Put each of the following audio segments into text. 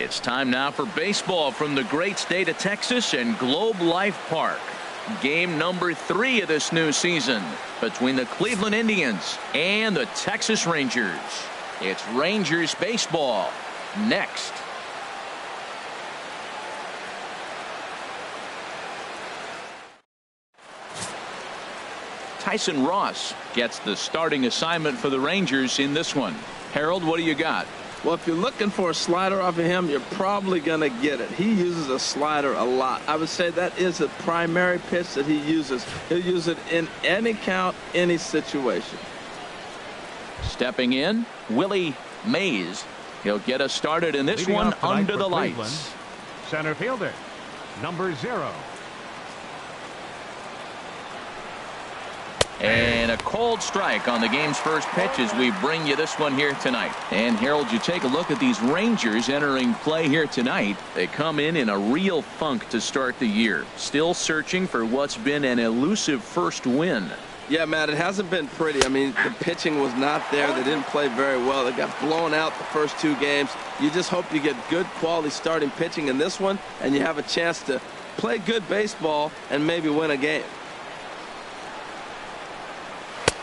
It's time now for baseball from the great state of Texas and Globe Life Park. Game number 3 of this new season between the Cleveland Indians and the Texas Rangers. It's Rangers baseball next. Tyson Ross gets the starting assignment for the Rangers in this one. Harold, what do you got? Well, if you're looking for a slider off of him, you're probably going to get it. He uses a slider a lot. I would say that is the primary pitch that he uses. He'll use it in any count, any situation. Stepping in, Willie Mays. He'll get us started in this one under the lights. Center fielder, number 0. And a cold strike on the game's first pitch as we bring you this one here tonight. And Harold, you take a look at these Rangers entering play here tonight. They come in a real funk to start the year. Still searching for what's been an elusive first win. Yeah, Matt, it hasn't been pretty. I mean, the pitching was not there. They didn't play very well. They got blown out the first 2 games. You just hope you get good quality starting pitching in this one, and you have a chance to play good baseball and maybe win a game.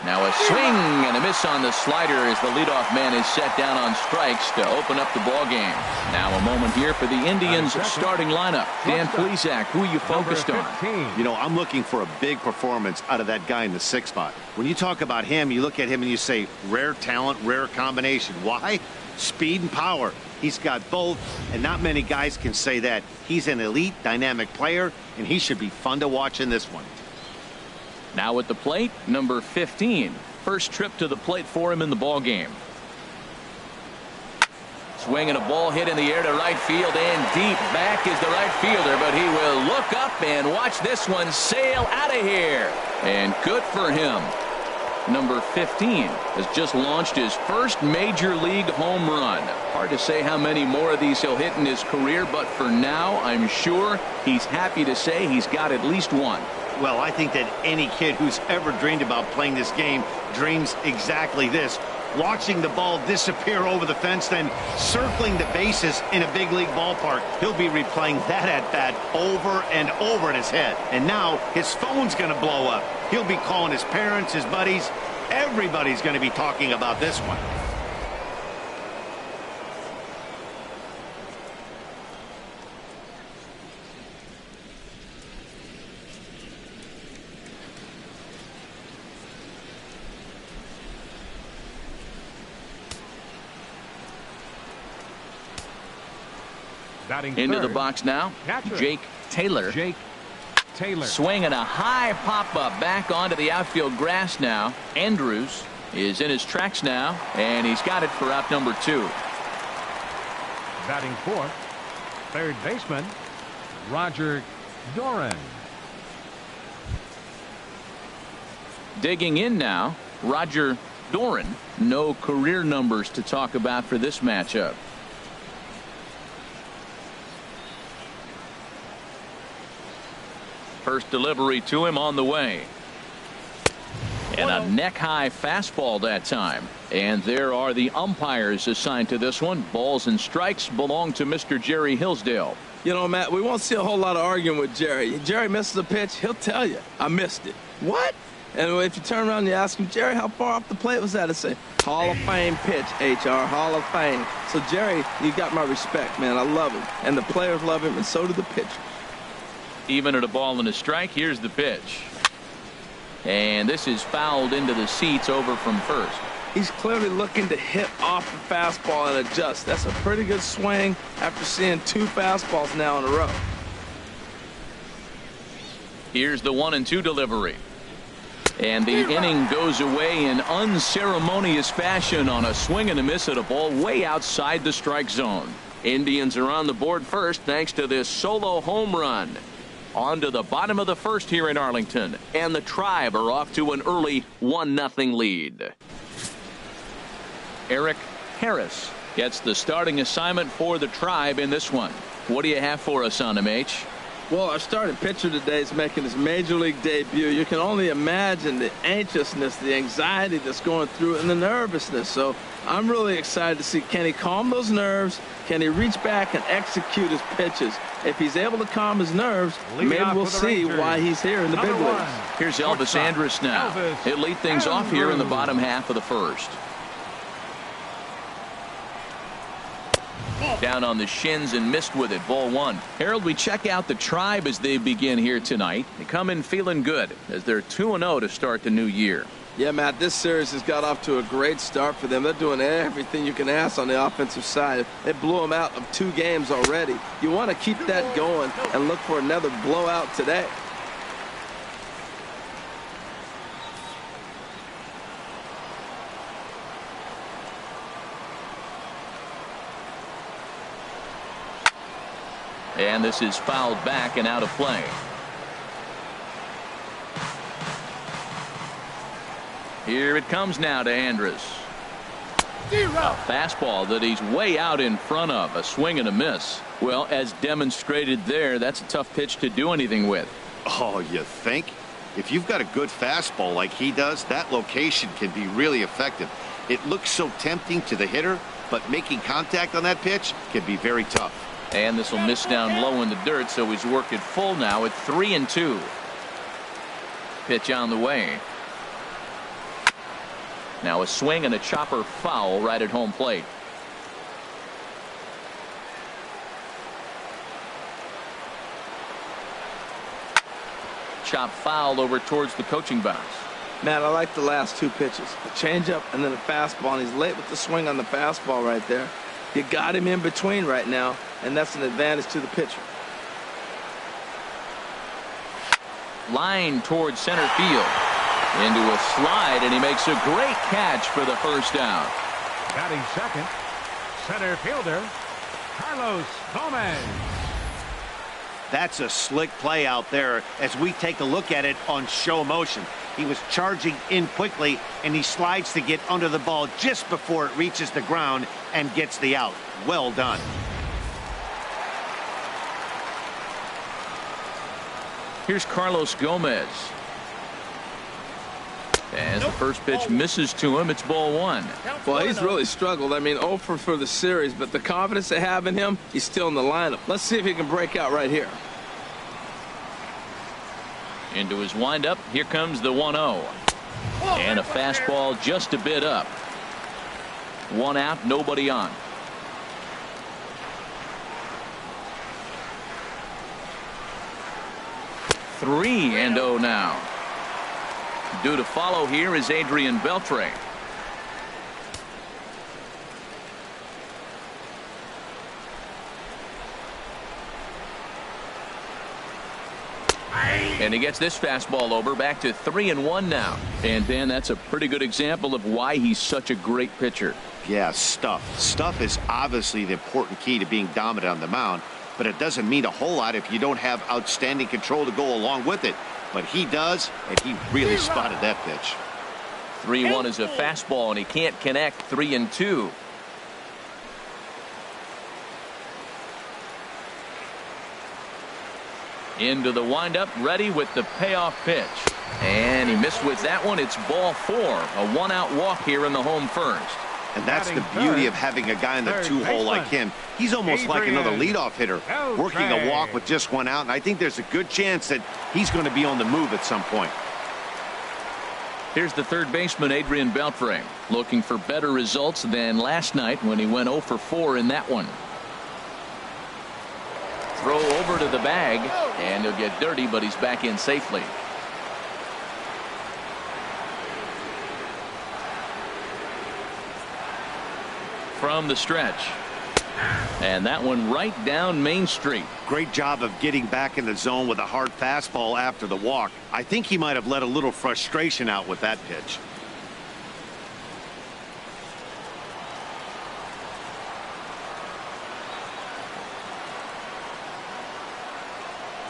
Now a swing and a miss on the slider as the leadoff man is set down on strikes to open up the ball game. Now a moment here for the Indians starting lineup. Dan Plesac, who are you focused on? You know, I'm looking for a big performance out of that guy in the 6th spot. When you talk about him, you look at him and you say rare talent, rare combination. Why? Speed and power. He's got both, and not many guys can say that. He's an elite, dynamic player, and he should be fun to watch in this one. Now at the plate, number 15. First trip to the plate for him in the ball game. Swing and a ball hit in the air to right field, and deep back is the right fielder, but he will look up and watch this one sail out of here. And good for him. Number 15 has just launched his first major league home run. Hard to say how many more of these he'll hit in his career, but for now, I'm sure he's happy to say he's got at least one. Well, I think that any kid who's ever dreamed about playing this game dreams exactly this. Watching the ball disappear over the fence, then circling the bases in a big league ballpark. He'll be replaying that at bat over and over in his head. And now his phone's going to blow up. He'll be calling his parents, his buddies. Everybody's going to be talking about this one. Into the box now, Jake Taylor. Swinging a high pop-up back onto the outfield grass now. Andrews is in his tracks now, and he's got it for out number 2. Batting 4th, third baseman, Roger Doran. Digging in now, Roger Doran. No career numbers to talk about for this matchup. First delivery to him on the way. And a neck-high fastball that time. And there are the umpires assigned to this one. Balls and strikes belong to Mr. Jerry Hillsdale. You know, Matt, we won't see a whole lot of arguing with Jerry. Jerry misses a pitch, he'll tell you, I missed it. What? And if you turn around and you ask him, Jerry, how far off the plate was that? He'll say, Hall of Fame pitch, HR, Hall of Fame. So, Jerry, you got my respect, man. I love him. And the players love him, and so do the pitchers. Even at a ball and a strike, here's the pitch. And this is fouled into the seats over from first. He's clearly looking to hit off the fastball and adjust. That's a pretty good swing after seeing 2 fastballs now in a row. Here's the 1-2 delivery. And the inning goes away in unceremonious fashion on a swing and a miss at a ball way outside the strike zone. Indians are on the board first thanks to this solo home run. On to the bottom of the first here in Arlington, and the Tribe are off to an early 1-0 lead. Eric Harris gets the starting assignment for the Tribe in this one. What do you have for us on him, H? Well, our starting pitcher today is making his major league debut. You can only imagine the anxiousness, the anxiety that's going through it, and the nervousness. So I'm really excited to see, can he calm those nerves? Can he reach back and execute his pitches? If he's able to calm his nerves, maybe we'll see why he's here in the big leagues. Here's Elvis Andrus now. He'll lead things off here in the bottom half of the first. Down on the shins and missed with it. Ball one. Harold, we check out the Tribe as they begin here tonight. They come in feeling good as they're 2-0 to start the new year. Yeah, Matt, this series has got off to a great start for them. They're doing everything you can ask on the offensive side. They blew them out of 2 games already. You want to keep that going and look for another blowout today. And this is fouled back and out of play. Here it comes now to Andrus. A fastball that he's way out in front of. A swing and a miss. Well, as demonstrated there, that's a tough pitch to do anything with. Oh, you think? If you've got a good fastball like he does, that location can be really effective. It looks so tempting to the hitter, but making contact on that pitch can be very tough. And this will miss down low in the dirt, so he's worked it full now at 3-2. Pitch on the way. Now a swing and a chopper foul right at home plate. Chop foul over towards the coaching box. Matt, I like the last 2 pitches. The changeup and then the fastball, and he's late with the swing on the fastball right there. You got him in between right now, and that's an advantage to the pitcher. Line towards center field. Into a slide, and he makes a great catch for the first down. Batting second, center fielder, Carlos Gomez. That's a slick play out there as we take a look at it on show motion. He was charging in quickly, and he slides to get under the ball just before it reaches the ground and gets the out. Well done. Here's Carlos Gomez. As the first pitch misses to him, it's ball one. Well, he's really struggled. I mean, 0 for the series, but the confidence they have in him, he's still in the lineup. Let's see if he can break out right here. Into his windup, here comes the 1-0. And a fastball just a bit up. 1 out, nobody on. 3-0 now. Due to follow here is Adrian Beltre. And he gets this fastball over, back to 3-1 now. And Dan, that's a pretty good example of why he's such a great pitcher. Yeah, stuff. Stuff is obviously the important key to being dominant on the mound, but it doesn't mean a whole lot if you don't have outstanding control to go along with it. But he does, and he really spotted that pitch. 3-1 is a fastball, and he can't connect. 3-2. Into the windup, ready with the payoff pitch. And he missed with that one. It's ball 4. A 1-out walk here in the home first. And that's the beauty of having a guy in the 2-hole like him. He's almost like another leadoff hitter, working a walk with just 1 out. And I think there's a good chance that he's going to be on the move at some point. Here's the third baseman, Adrian Beltre, looking for better results than last night when he went 0 for 4 in that one. Throw over to the bag, and he'll get dirty, but he's back in safely. From the stretch. And that one right down Main Street. Great job of getting back in the zone with a hard fastball after the walk. I think he might have let a little frustration out with that pitch.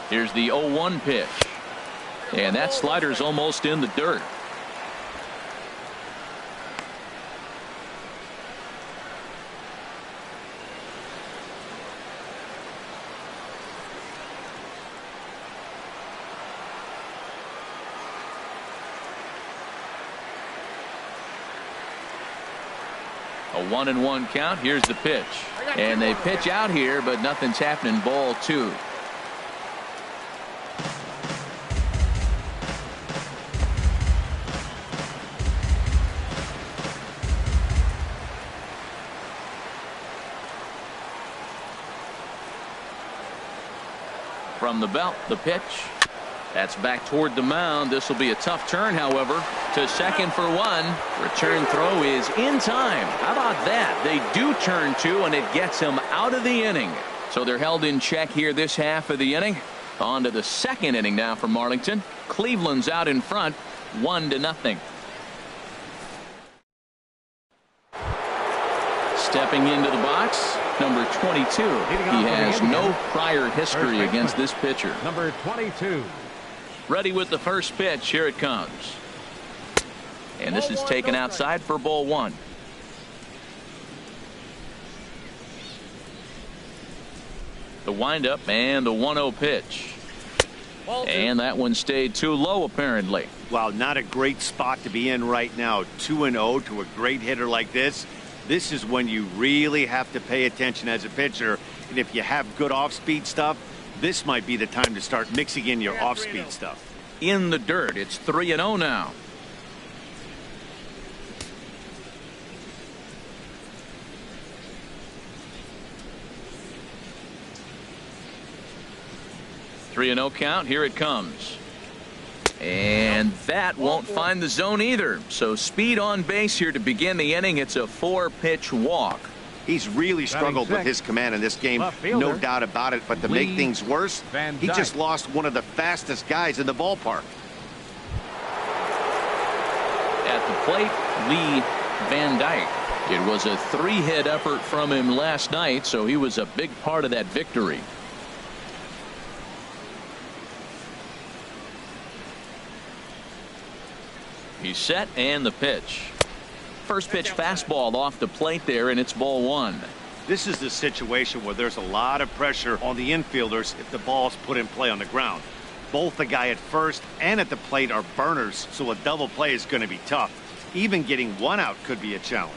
Here's the 0-1 pitch. And that slider's almost in the dirt. A 1-1 count. Here's the pitch. And they pitch out here, but nothing's happening. Ball 2. From the belt, the pitch. That's back toward the mound. This will be a tough turn, however. To second for 1. Return throw is in time. How about that? They do turn 2, and it gets him out of the inning. So they're held in check here this half of the inning. On to the second inning now for Marlington. Cleveland's out in front, 1-0. Stepping into the box, number 22. He has no prior history against this pitcher. Number 22. Ready with the first pitch. Here it comes. And this is taken outside for ball 1. The windup and the 1-0 pitch. And that one stayed too low, apparently. Wow, not a great spot to be in right now. 2-0 to a great hitter like this. This is when you really have to pay attention as a pitcher. And if you have good off-speed stuff, this might be the time to start mixing in your off-speed stuff. In the dirt. It's 3-0 now. (3-0) count. Here it comes. And that won't find the zone either. So speed on base here to begin the inning. It's a 4-pitch walk. He's really struggled with his command in this game, no doubt about it. But to make things worse, he just lost one of the fastest guys in the ballpark. At the plate, Lee Van Dyke. It was a 3-hit effort from him last night, so he was a big part of that victory. He's set, and the pitch. First pitch fastball off the plate there, and it's ball 1. This is the situation where there's a lot of pressure on the infielders if the ball's put in play on the ground. Both the guy at first and at the plate are burners, so a double play is going to be tough. Even getting 1 out could be a challenge.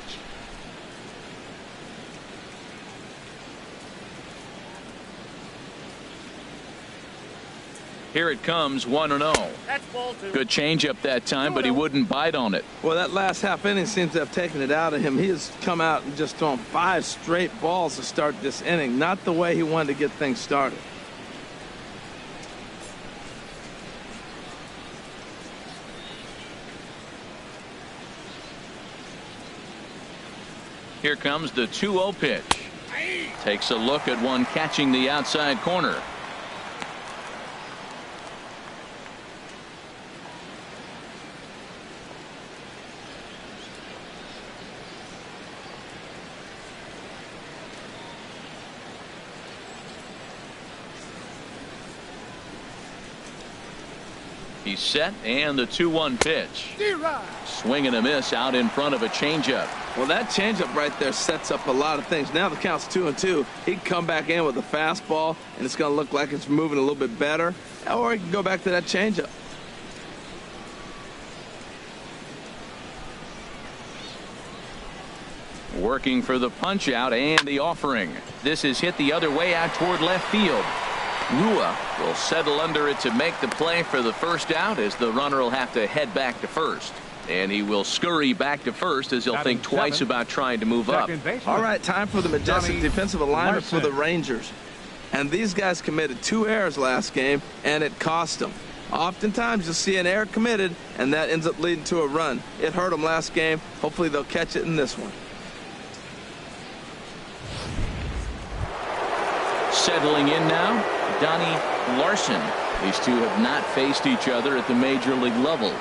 Here it comes, 1-0. Good changeup that time, but he wouldn't bite on it. Well, that last half inning seems to have taken it out of him. He has come out and just thrown 5 straight balls to start this inning. Not the way he wanted to get things started. Here comes the 2-0 pitch. Takes a look at one catching the outside corner. He's set, and the 2-1 pitch. Swing and a miss out in front of a changeup. Well, that changeup right there sets up a lot of things. Now the count's 2-2. He can come back in with a fastball, and it's going to look like it's moving a little bit better. Or he can go back to that changeup. Working for the punch out and the offering. This is hit the other way out toward left field. Rua will settle under it to make the play for the first out, as the runner will have to head back to first. And he will scurry back to first as he'll think twice about trying to move up. All right, time for the majestic defensive alignment for the Rangers. And these guys committed 2 errors last game, and it cost them. Oftentimes you'll see an error committed, and that ends up leading to a run. It hurt them last game. Hopefully they'll catch it in this one. Settling in now, Donnie Larson. These two have not faced each other at the major league level.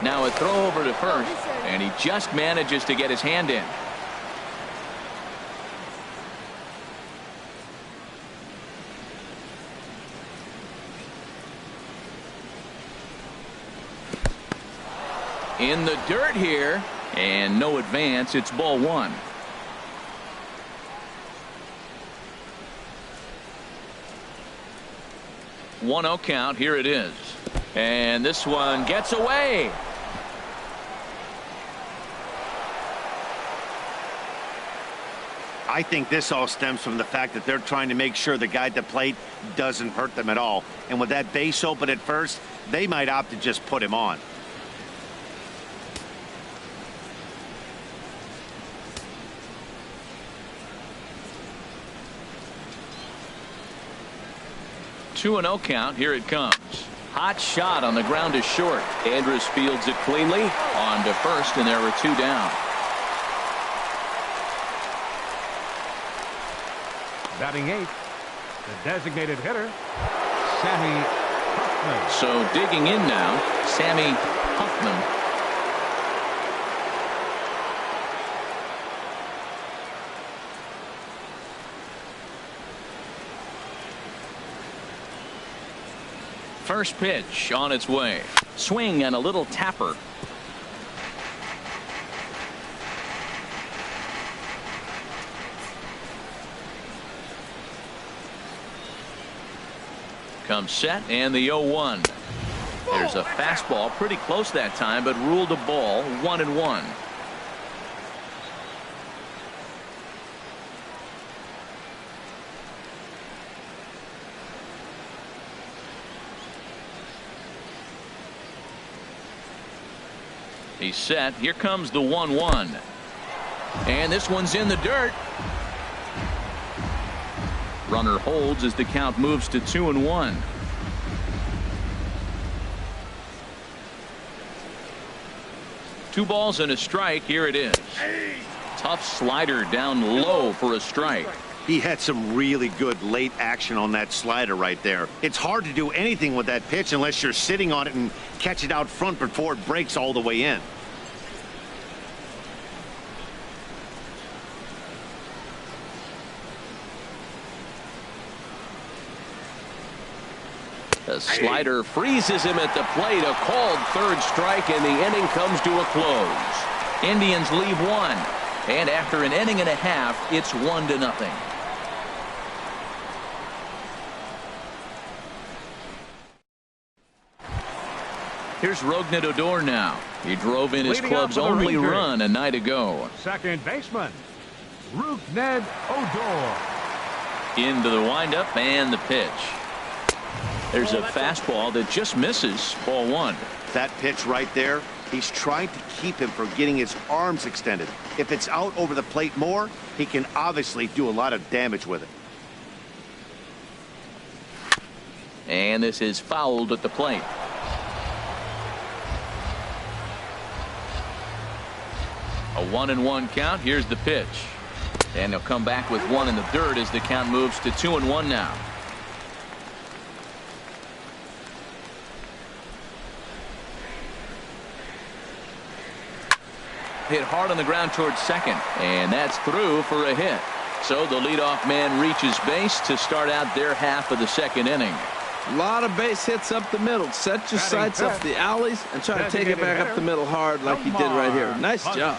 Now a throw over to first, and he just manages to get his hand in. In the dirt here, and no advance. It's ball 1. One 1-0 count. Here it is. And this one gets away. I think this all stems from the fact that they're trying to make sure the guy at the plate doesn't hurt them at all. And with that base open at first, they might opt to just put him on. Two and 0 count. Here it comes. Hot shot on the ground is short. Andrus fields it cleanly on to first, and there were two down. Batting eighth, the designated hitter, Sammy Huffman. So digging in now, Sammy Huffman. First pitch on its way. Swing and a little tapper. Comes set and the 0-1. There's a fastball pretty close that time, but ruled a ball. 1-1. He's set. Here comes the 1-1. And this one's in the dirt. Runner holds as the count moves to 2-1. Two balls and a strike. Here it is. Tough slider down low for a strike. He had some really good late action on that slider right there. It's hard to do anything with that pitch unless you're sitting on it and catch it out front before it breaks all the way in. The slider freezes him at the plate. A called third strike, and the inning comes to a close. Indians leave one, and after an inning and a half, it's 1-0. Here's Rougned Odor now. He drove in his club's only run a night ago. Second baseman, Rougned Odor. Into the windup and the pitch. There's a fastball that just misses. Ball one. That pitch right there, he's trying to keep him from getting his arms extended. If it's out over the plate more, he can obviously do a lot of damage with it. And this is fouled at the plate. A 1-1 count. Here's the pitch. And they'll come back with one in the dirt as the count moves to 2-1 now. Hit hard on the ground towards second, and that's through for a hit. So the leadoff man reaches base to start out their half of the second inning. A lot of base hits up the middle. Set your sights up the alleys and try to take it back up the middle hard like he did right here. Nice job.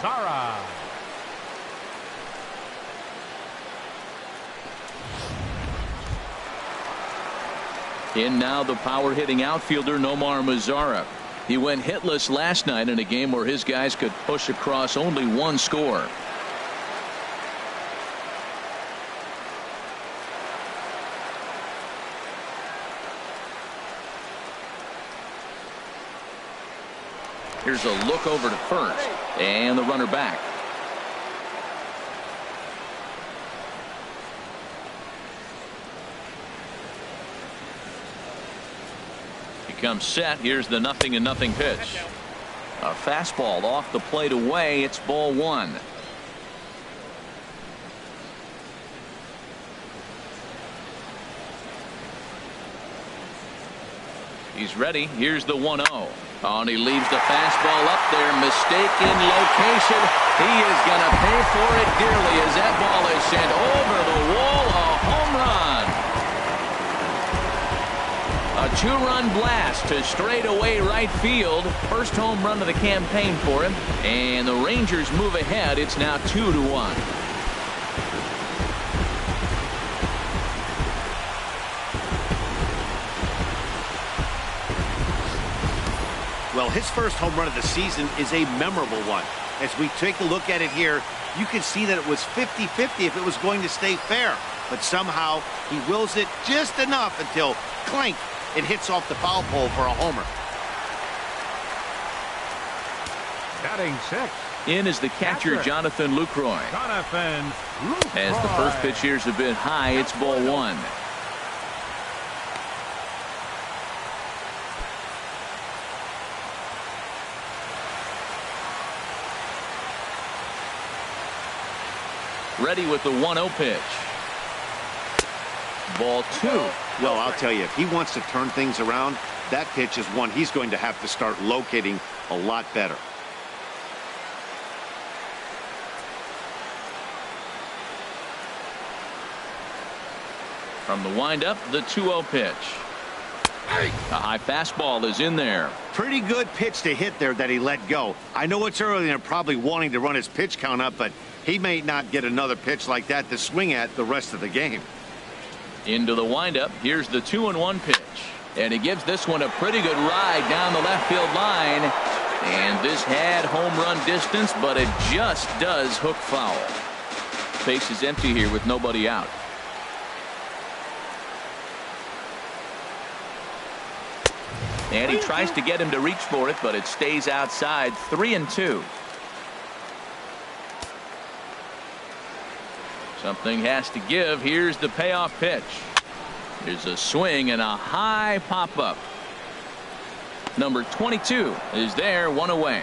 In now the power hitting outfielder Nomar Mazara. He went hitless last night in a game where his guys could push across only one score. Here's a look over to first, and the runner back. He comes set. Here's the 0-0 pitch. A fastball off the plate away. It's ball one. He's ready. Here's the 1-0. Oh, and he leaves the fastball up there. Mistaken location. He is going to pay for it dearly as that ball is sent over the wall. A home run. A two-run blast to straightaway right field. First home run of the campaign for him. And the Rangers move ahead. It's now 2-1. Well, his first home run of the season is a memorable one. As we take a look at it here, you can see that it was 50-50 if it was going to stay fair. But somehow he wills it just enough until, clank, it hits off the foul pole for a homer. Batting sixth. In is the catcher, Jonathan Lucroy. Jonathan Lucroy. As the first pitch here is a bit high, it's ball one. Ready with the 1-0 pitch. Ball two. Well, I'll tell you, if he wants to turn things around, that pitch is one he's going to have to start locating a lot better. From the windup, the 2-0 pitch. A high fastball is in there. Pretty good pitch to hit there that he let go. I know it's early and they're probably wanting to run his pitch count up, but he may not get another pitch like that to swing at the rest of the game. Into the windup, here's the 2-1 pitch. And he gives this one a pretty good ride down the left field line. And this had home run distance, but it just does hook foul. Base is empty here with nobody out. And he tries to get him to reach for it, but it stays outside. 3-2. Something has to give. Here's the payoff pitch. There's a swing and a high pop-up. Number 22 is there, one away.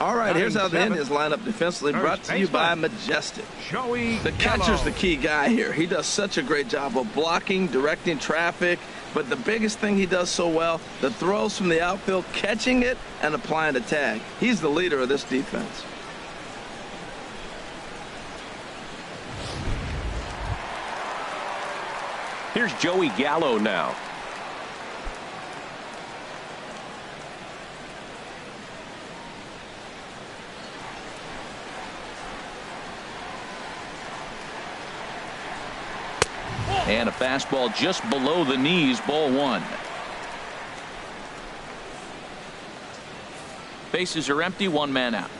All right, here's how the Indians line up defensively, brought to you by Majestic. Joey The Gallo. catcher's the key guy here. He does such a great job of blocking, directing traffic, but the biggest thing he does so well, the throws from the outfield, catching it and applying the tag. He's the leader of this defense. Here's Joey Gallo now. And a fastball just below the knees, ball one. Bases are empty, one man out.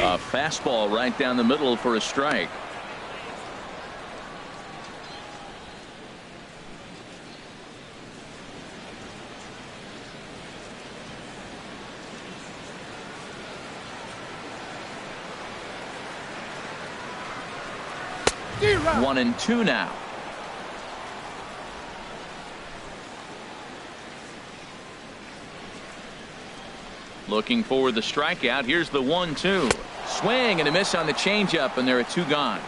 A fastball right down the middle for a strike. Zero. 1-2 now. Looking for the strikeout. Here's the 1-2. Swing and a miss on the changeup, and there are two gone.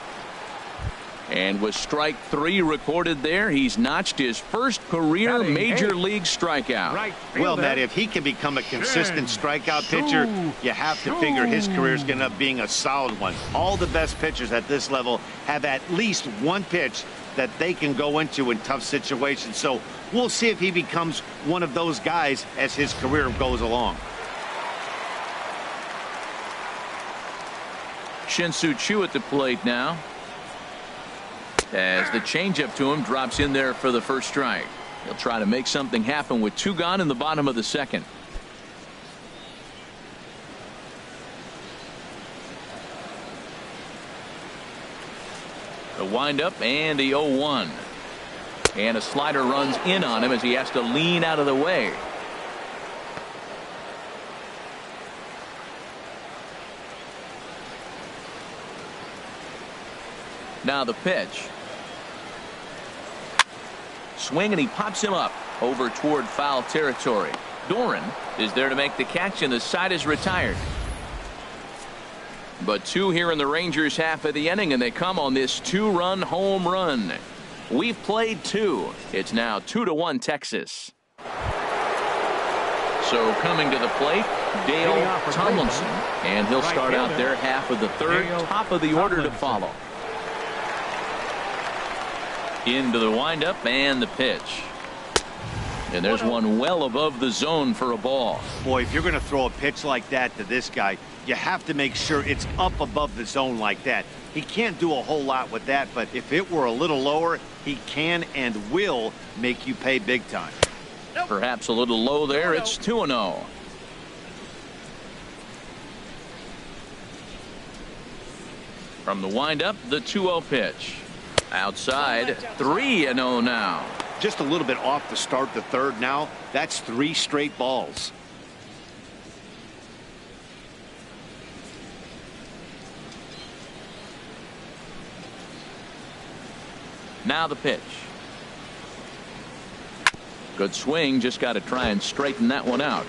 And with strike three recorded there, he's notched his first career Batting major eighth. league strikeout. Right Well, fielder. Matt, if he can become a consistent strikeout pitcher, you have to Shoo. figure his career is going to end up being a solid one. All the best pitchers at this level have at least one pitch that they can go into in tough situations. So we'll see if he becomes one of those guys as his career goes along. Shin-Soo Choo at the plate now. As the changeup to him drops in there for the first strike. He'll try to make something happen with two gone in the bottom of the second. The windup and the 0-1. And a slider runs in on him as he has to lean out of the way. Now the pitch. Swing and he pops him up over toward foul territory. Doran is there to make the catch and the side is retired. But two here in the Rangers half of the inning, and they come on this two-run home run. We've played two. It's now 2-1 Texas. So coming to the plate, Dale Tomlinson, and he'll start out their half of the third. Top of the order to follow. Into the windup and the pitch. And there's one well above the zone for a ball. Boy, if you're going to throw a pitch like that to this guy, you have to make sure it's up above the zone like that. He can't do a whole lot with that, but if it were a little lower, he can and will make you pay big time. Perhaps a little low there. It's 2-0. From the windup, the 2-0 pitch. Outside, 3-0 now. Just a little bit off to start the third now. That's 3 straight balls. Now the pitch. Good swing. Just got to try and straighten that one out.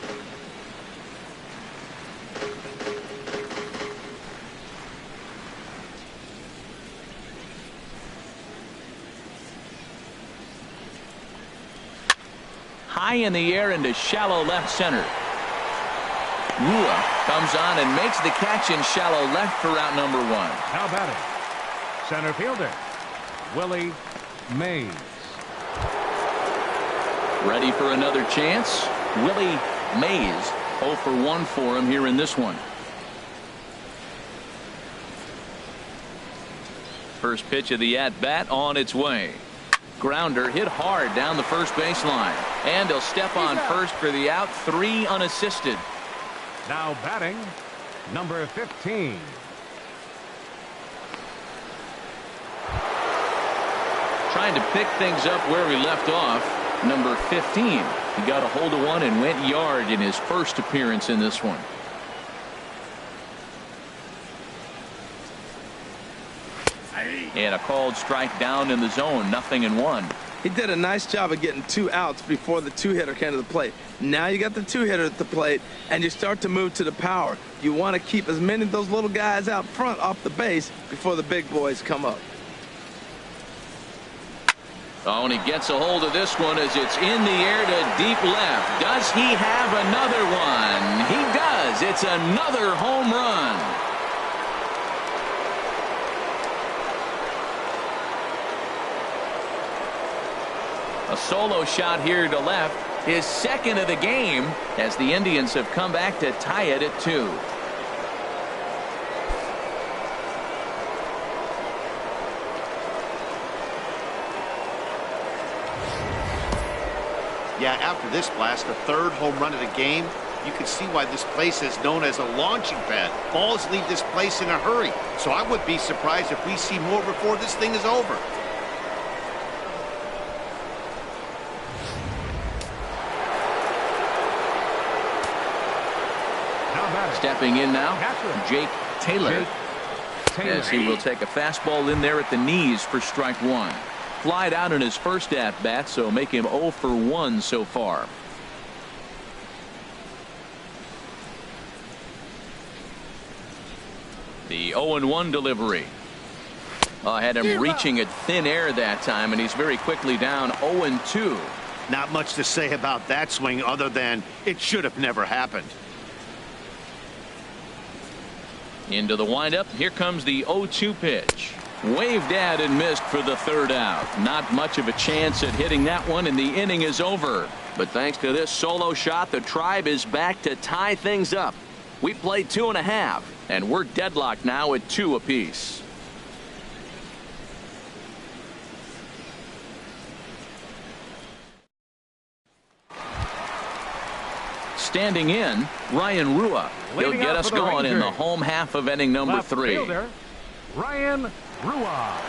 High in the air into shallow left center. Rua comes on and makes the catch in shallow left for out number 1. Now batting, center fielder, Willie Mays. Ready for another chance. Willie Mays 0 for 1 for him here in this one. First pitch of the at-bat on its way. Grounder hit hard down the first baseline. And he'll step on first for the out. 3 unassisted. Now batting, number 15. Trying to pick things up where we left off. Number 15. He got a hold of one and went yard in his first appearance in this one. And a called strike down in the zone. 0-1. He did a nice job of getting 2 outs before the 2-hitter came to the plate. Now you got the 2-hitter at the plate, and you start to move to the power. You want to keep as many of those little guys out front off the base before the big boys come up. Oh, and he gets a hold of this one as it's in the air to deep left. Does he have another one? He does. It's another home run. A solo shot here to left, his second of the game, as the Indians have come back to tie it at 2. Yeah, after this blast, the 3rd home run of the game, you can see why this place is known as a launching pad. Balls leave this place in a hurry, so I would be surprised if we see more before this thing is over. Stepping in now, Jake Taylor. As he will take a fastball in there at the knees for strike 1. Flied out in his first at-bat, so make him 0 for 1 so far. The 0-1 delivery. Had him reaching at thin air that time, and he's very quickly down 0-2. Not much to say about that swing other than it should have never happened. Into the windup. Here comes the 0-2 pitch. Waved at and missed for the 3rd out. Not much of a chance at hitting that one, and the inning is over. But thanks to this solo shot, the Tribe is back to tie things up. We played 2.5, and we're deadlocked now at 2 apiece. Standing in, Ryan Rua. He'll get us going in the home half of inning number 3. Fielder, Ryan Rua.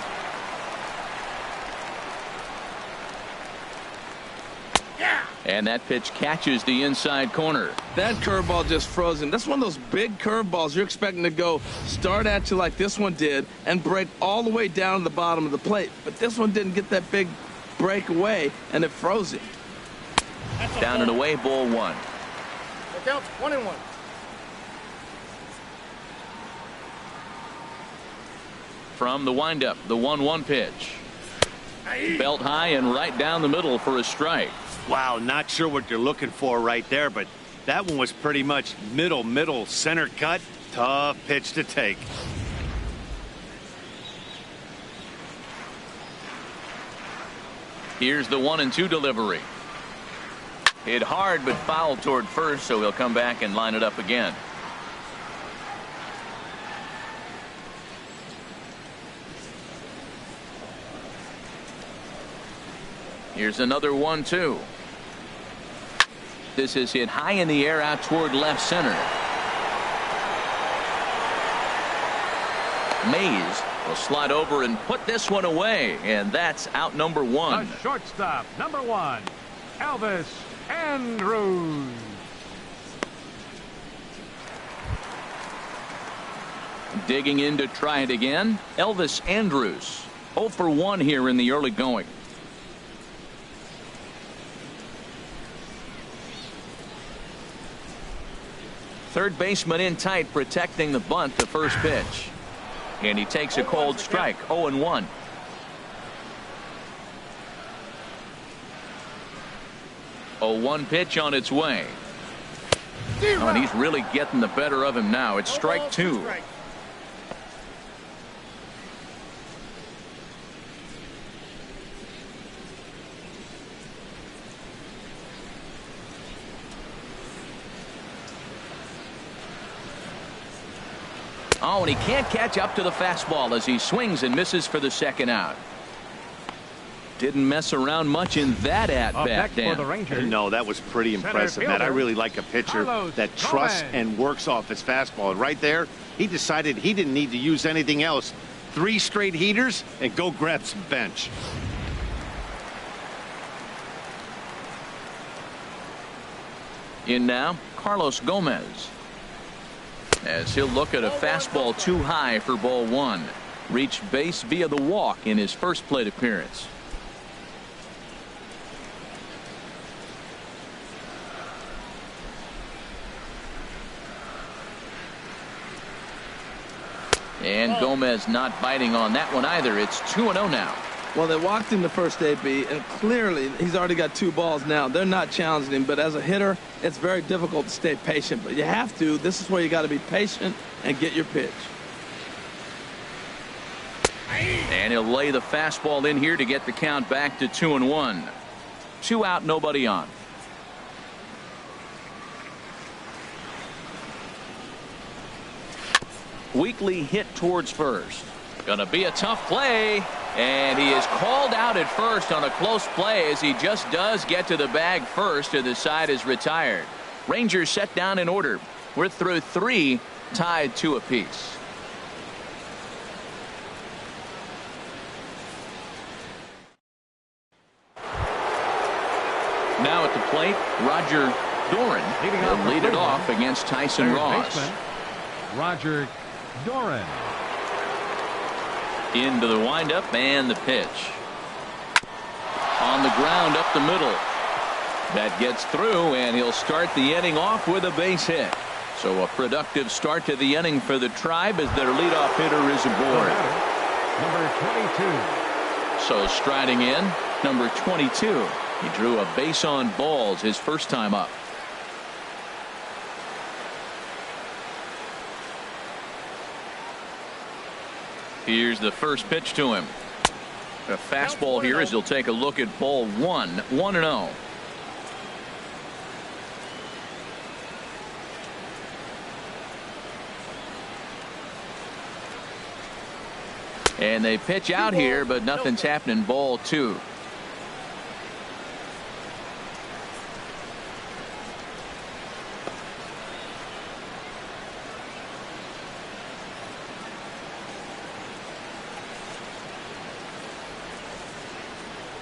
And that pitch catches the inside corner. That curveball just froze him. That's one of those big curveballs you're expecting to go start at you like this one did and break all the way down to the bottom of the plate. But this one didn't get that big break away, and it froze him. Down and away, ball 1. The count's 1-1. From the windup, the 1-1 pitch. Belt high and right down the middle for a strike. Wow, not sure what you're looking for right there, but that one was pretty much middle center cut. Tough pitch to take. Here's the 1-2 delivery. Hit hard but fouled toward first, so he'll come back and line it up again. Here's another 1-2. This is hit high in the air out toward left center. Mays will slide over and put this one away, and that's out number one. The shortstop, number 1, Elvis Andrus. Digging in to try it again, Elvis Andrus. 0 for 1 here in the early going. Third baseman in tight, protecting the bunt, the first pitch. And he takes a cold strike. 0-1. A 1 pitch on its way. Oh, and he's really getting the better of him now. It's strike 2. Oh, and he can't catch up to the fastball as he swings and misses for the second out. Didn't mess around much in that at-bat, Dan. No, that was pretty impressive, Matt. I really like a pitcher that trusts and works off his fastball. And right there, he decided he didn't need to use anything else. 3 straight heaters and go grab some bench. In now, Carlos Gomez. As he'll look at a fastball too high for ball 1. Reached base via the walk in his first plate appearance. And Gomez not biting on that one either. It's 2-0 now. Well, they walked him the first AB, and clearly he's already got 2 balls now. They're not challenging him, but as a hitter, it's very difficult to stay patient. But you have to. This is where you got to be patient and get your pitch. And he'll lay the fastball in here to get the count back to 2-1. 2 out, nobody on. Weekly hit towards first. Gonna be a tough play. And he is called out at first on a close play as he just does get to the bag first, and the side is retired. Rangers set down in order. We're through 3, tied 2 apiece. Now at the plate, Roger Doran will lead it off against Tyson Ross. Roger Doran. Into the windup and the pitch. On the ground up the middle. That gets through, and he'll start the inning off with a base hit. So a productive start to the inning for the Tribe as their leadoff hitter is aboard. Number 22. So striding in, number 22. He drew a base on balls his first time up. Here's the first pitch to him. A fastball here as he'll take a look at ball 1. 1-0. And they pitch out here, but nothing's happening. Ball 2.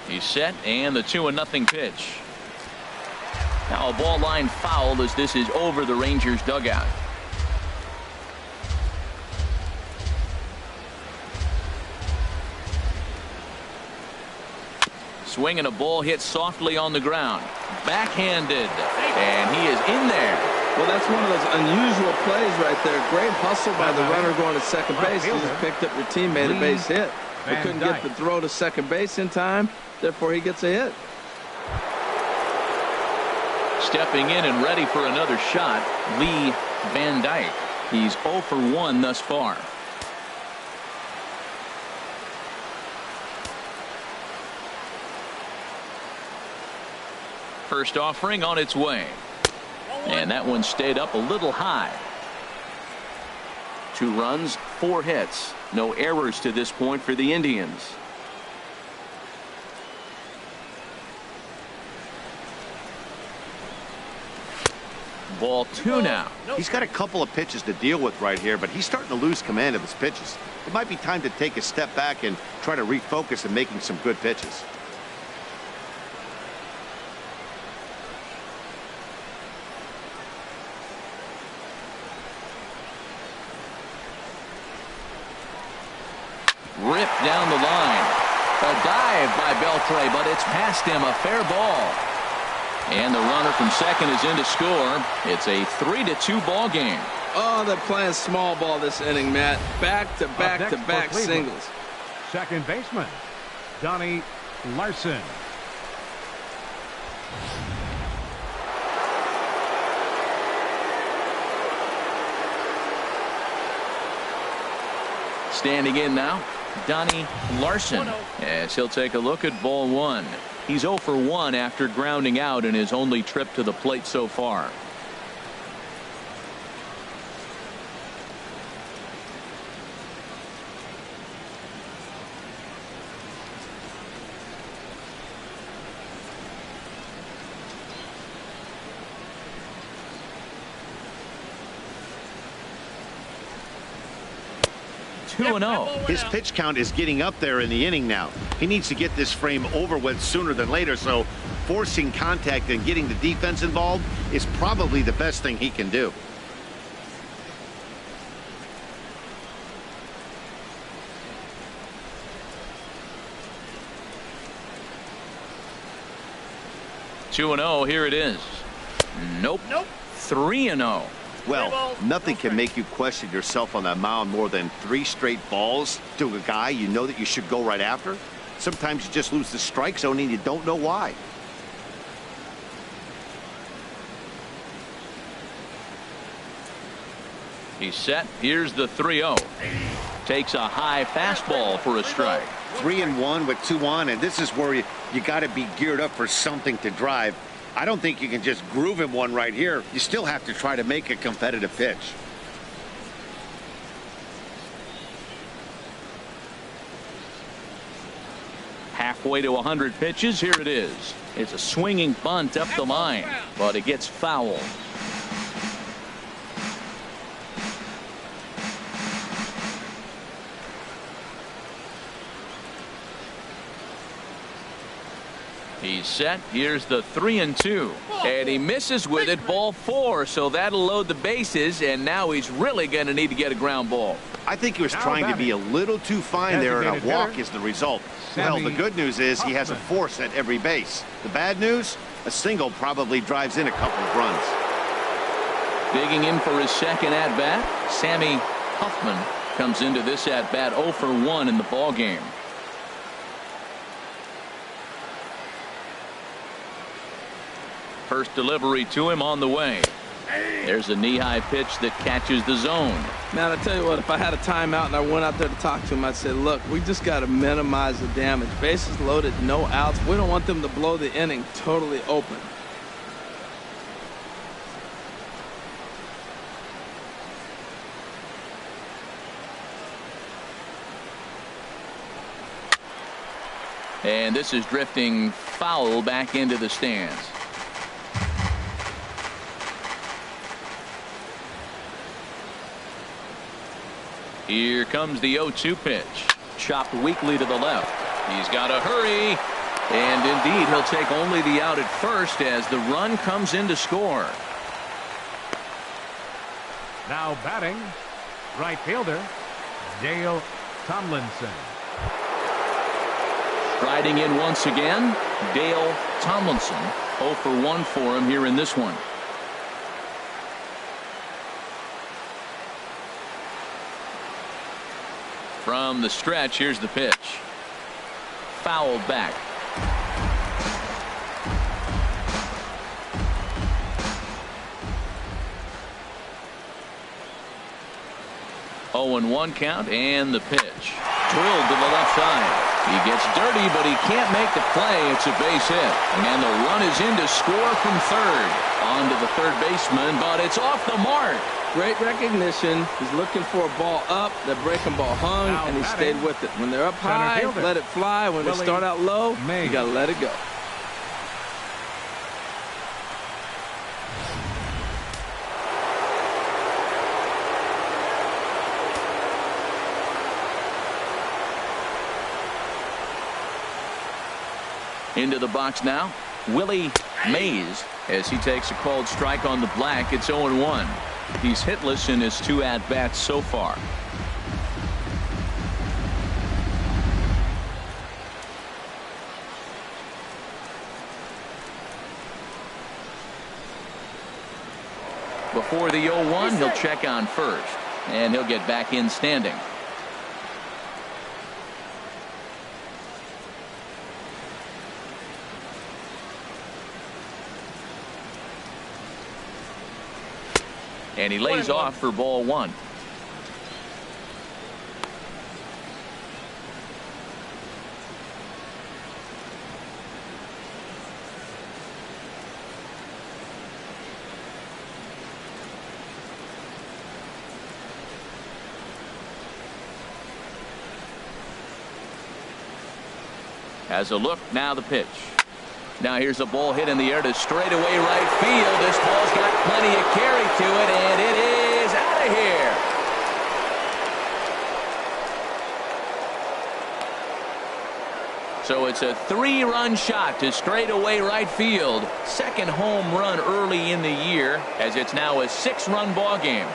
He's set, and the 2-0 pitch. Now a ball line foul as this is over the Rangers dugout. Swinging a ball hit softly on the ground. Backhanded, and he is in there. Well, that's one of those unusual plays right there. Great hustle by the runner going to second base. He just picked up your teammate a base hit. He couldn't get the throw to second base in time. Therefore, he gets a hit. Stepping in and ready for another shot, Lee Van Dyke. He's 0 for 1 thus far. First offering on its way. And that one stayed up a little high. 2 runs, 4 hits. No errors to this point for the Indians. Ball 2 now. He's got a couple of pitches to deal with right here, but he's starting to lose command of his pitches. It might be time to take a step back and try to refocus on making some good pitches. Ripped down the line. A dive by Beltre, but it's past him. A fair ball. And the runner from second is in to score. It's a 3-2 ball game. Oh, they're playing small ball this inning, Matt. Back-to-back singles. Second baseman, Donnie Larson. Standing in now, Donnie Larson, as he'll take a look at ball 1. He's 0 for 1 after grounding out in his only trip to the plate so far. His pitch count is getting up there in the inning now. He needs to get this frame over with sooner than later, so forcing contact and getting the defense involved is probably the best thing he can do. Two and 0. Here it is. Nope. 3-0. Well, nothing can make you question yourself on that mound more than 3 straight balls to a guy you know that you should go right after. Sometimes you just lose the strike zone and you don't know why. He's set. Here's the 3-0. Takes a high fastball for a strike. 3-1 with 2 on, and this is where you got to be geared up for something to drive. I don't think you can just groove him one right here. You still have to try to make a competitive pitch. Halfway to 100 pitches. Here it is. It's a swinging bunt up the line, but it gets foul. He's set. Here's the 3-2. And he misses with it. Ball 4. So that'll load the bases. And now he's really going to need to get a ground ball. I think he was trying to be a little too fine there, and a walk is the result. Well, the good news is he has a force at every base. The bad news, a single probably drives in a couple of runs. Digging in for his second at-bat, Sammy Huffman comes into this at-bat 0 for 1 in the ball game. First delivery to him on the way. There's a knee-high pitch that catches the zone. Man, I tell you what, if I had a timeout and I went out there to talk to him, I'd say, look, we just got to minimize the damage. Bases loaded, no outs. We don't want them to blow the inning totally open. And this is drifting foul back into the stands. Here comes the 0-2 pitch. Chopped weakly to the left. He's got to hurry. And indeed, he'll take only the out at first as the run comes in to score. Now batting, right fielder, Dale Tomlinson. Riding in once again, Dale Tomlinson. 0 for 1 for him here in this one. From the stretch, here's the pitch. Fouled back. Oh, and 1 count, and the pitch. Drilled to the left side. He gets dirty, but he can't make the play. It's a base hit. And the run is in to score from third. On to the third baseman, but it's off the mark. Great recognition. He's looking for a ball up. That breaking ball hung, Now and he batting, stayed with it. When they're up high, fielder, let it fly. When they Willie start out low, Mays. you got to let it go. Into the box now, Willie Mays, as he takes a called strike on the black. It's 0-1. He's hitless in his 2 at-bats so far. Before the 0-1, he'll check on first, and he'll get back in standing. And he lays off for ball 1. Has a look, now the pitch. Now here's a ball hit in the air to straightaway right field. This ball's got plenty of carry to it, and it is out of here. So it's a 3-run shot to straightaway right field. Second home run early in the year, as it's now a 6-run ball game.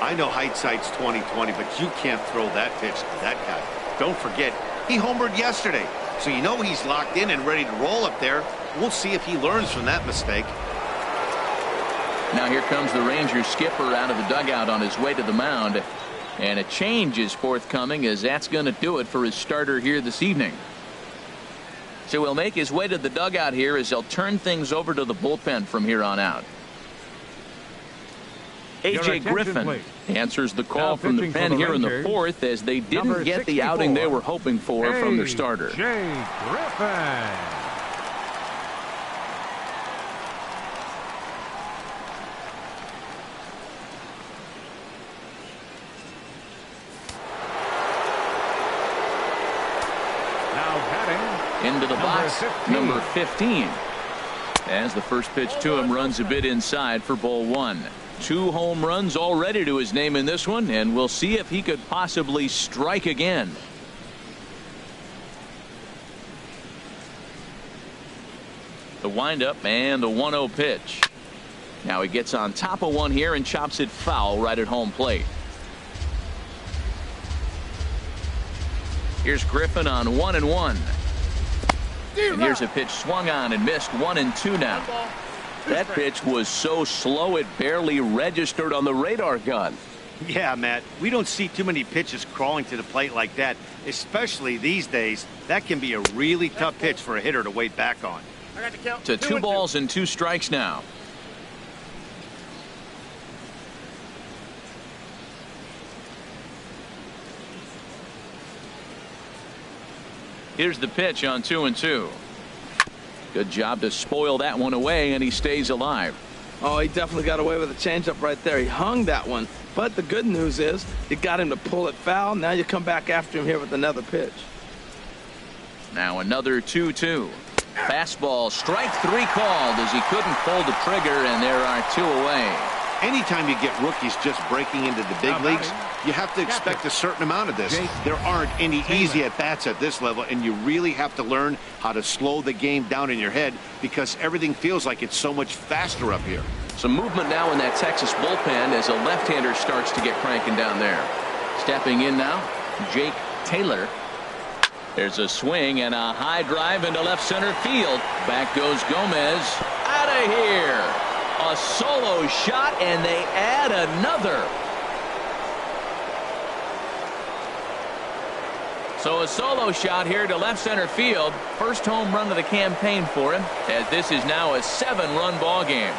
I know hindsight's 20/20, but you can't throw that pitch to that guy. Don't forget, he homered yesterday, so you know he's locked in and ready to roll up there. We'll see if he learns from that mistake. Now here comes the Rangers skipper out of the dugout on his way to the mound, and a change is forthcoming, as that's going to do it for his starter here this evening. So he'll make his way to the dugout here as they'll turn things over to the bullpen from here on out. A.J. Griffin answers the call from the pen here in the 4th, as they didn't get the outing they were hoping for from their starter. A.J. Griffin. Now batting, Into the box, 15. number 15. As the first pitch to him runs a bit inside for ball 1. 2 home runs already to his name in this one, and we'll see if he could possibly strike again. The windup and the 1-0 pitch. Now he gets on top of one here and chops it foul right at home plate. Here's Griffin on 1-1. And here's a pitch swung on and missed. 1-2 now. That pitch was so slow it barely registered on the radar gun. Yeah, Matt, we don't see too many pitches crawling to the plate like that, especially these days. That can be a really tough pitch for a hitter to wait back on. I got to count. To 2 balls and 2 strikes now. Here's the pitch on 2-2. Good job to spoil that one away, and he stays alive. Oh, he definitely got away with a changeup right there. He hung that one. But the good news is it got him to pull it foul. Now you come back after him here with another pitch. Now another 2-2. Fastball, strike 3 called, as he couldn't pull the trigger, and there are 2 away. Anytime you get rookies just breaking into the big leagues, you have to expect a certain amount of this. There aren't any easy at-bats at this level, and you really have to learn how to slow the game down in your head, because everything feels like it's so much faster up here. Some movement now in that Texas bullpen as a left-hander starts to get cranking down there. Stepping in now, Jake Taylor. There's a swing and a high drive into left center field. Back goes Gomez. Out of here. A solo shot, and they add another. So a solo shot here to left center field. First home run of the campaign for him, as this is now a 7-run ball game.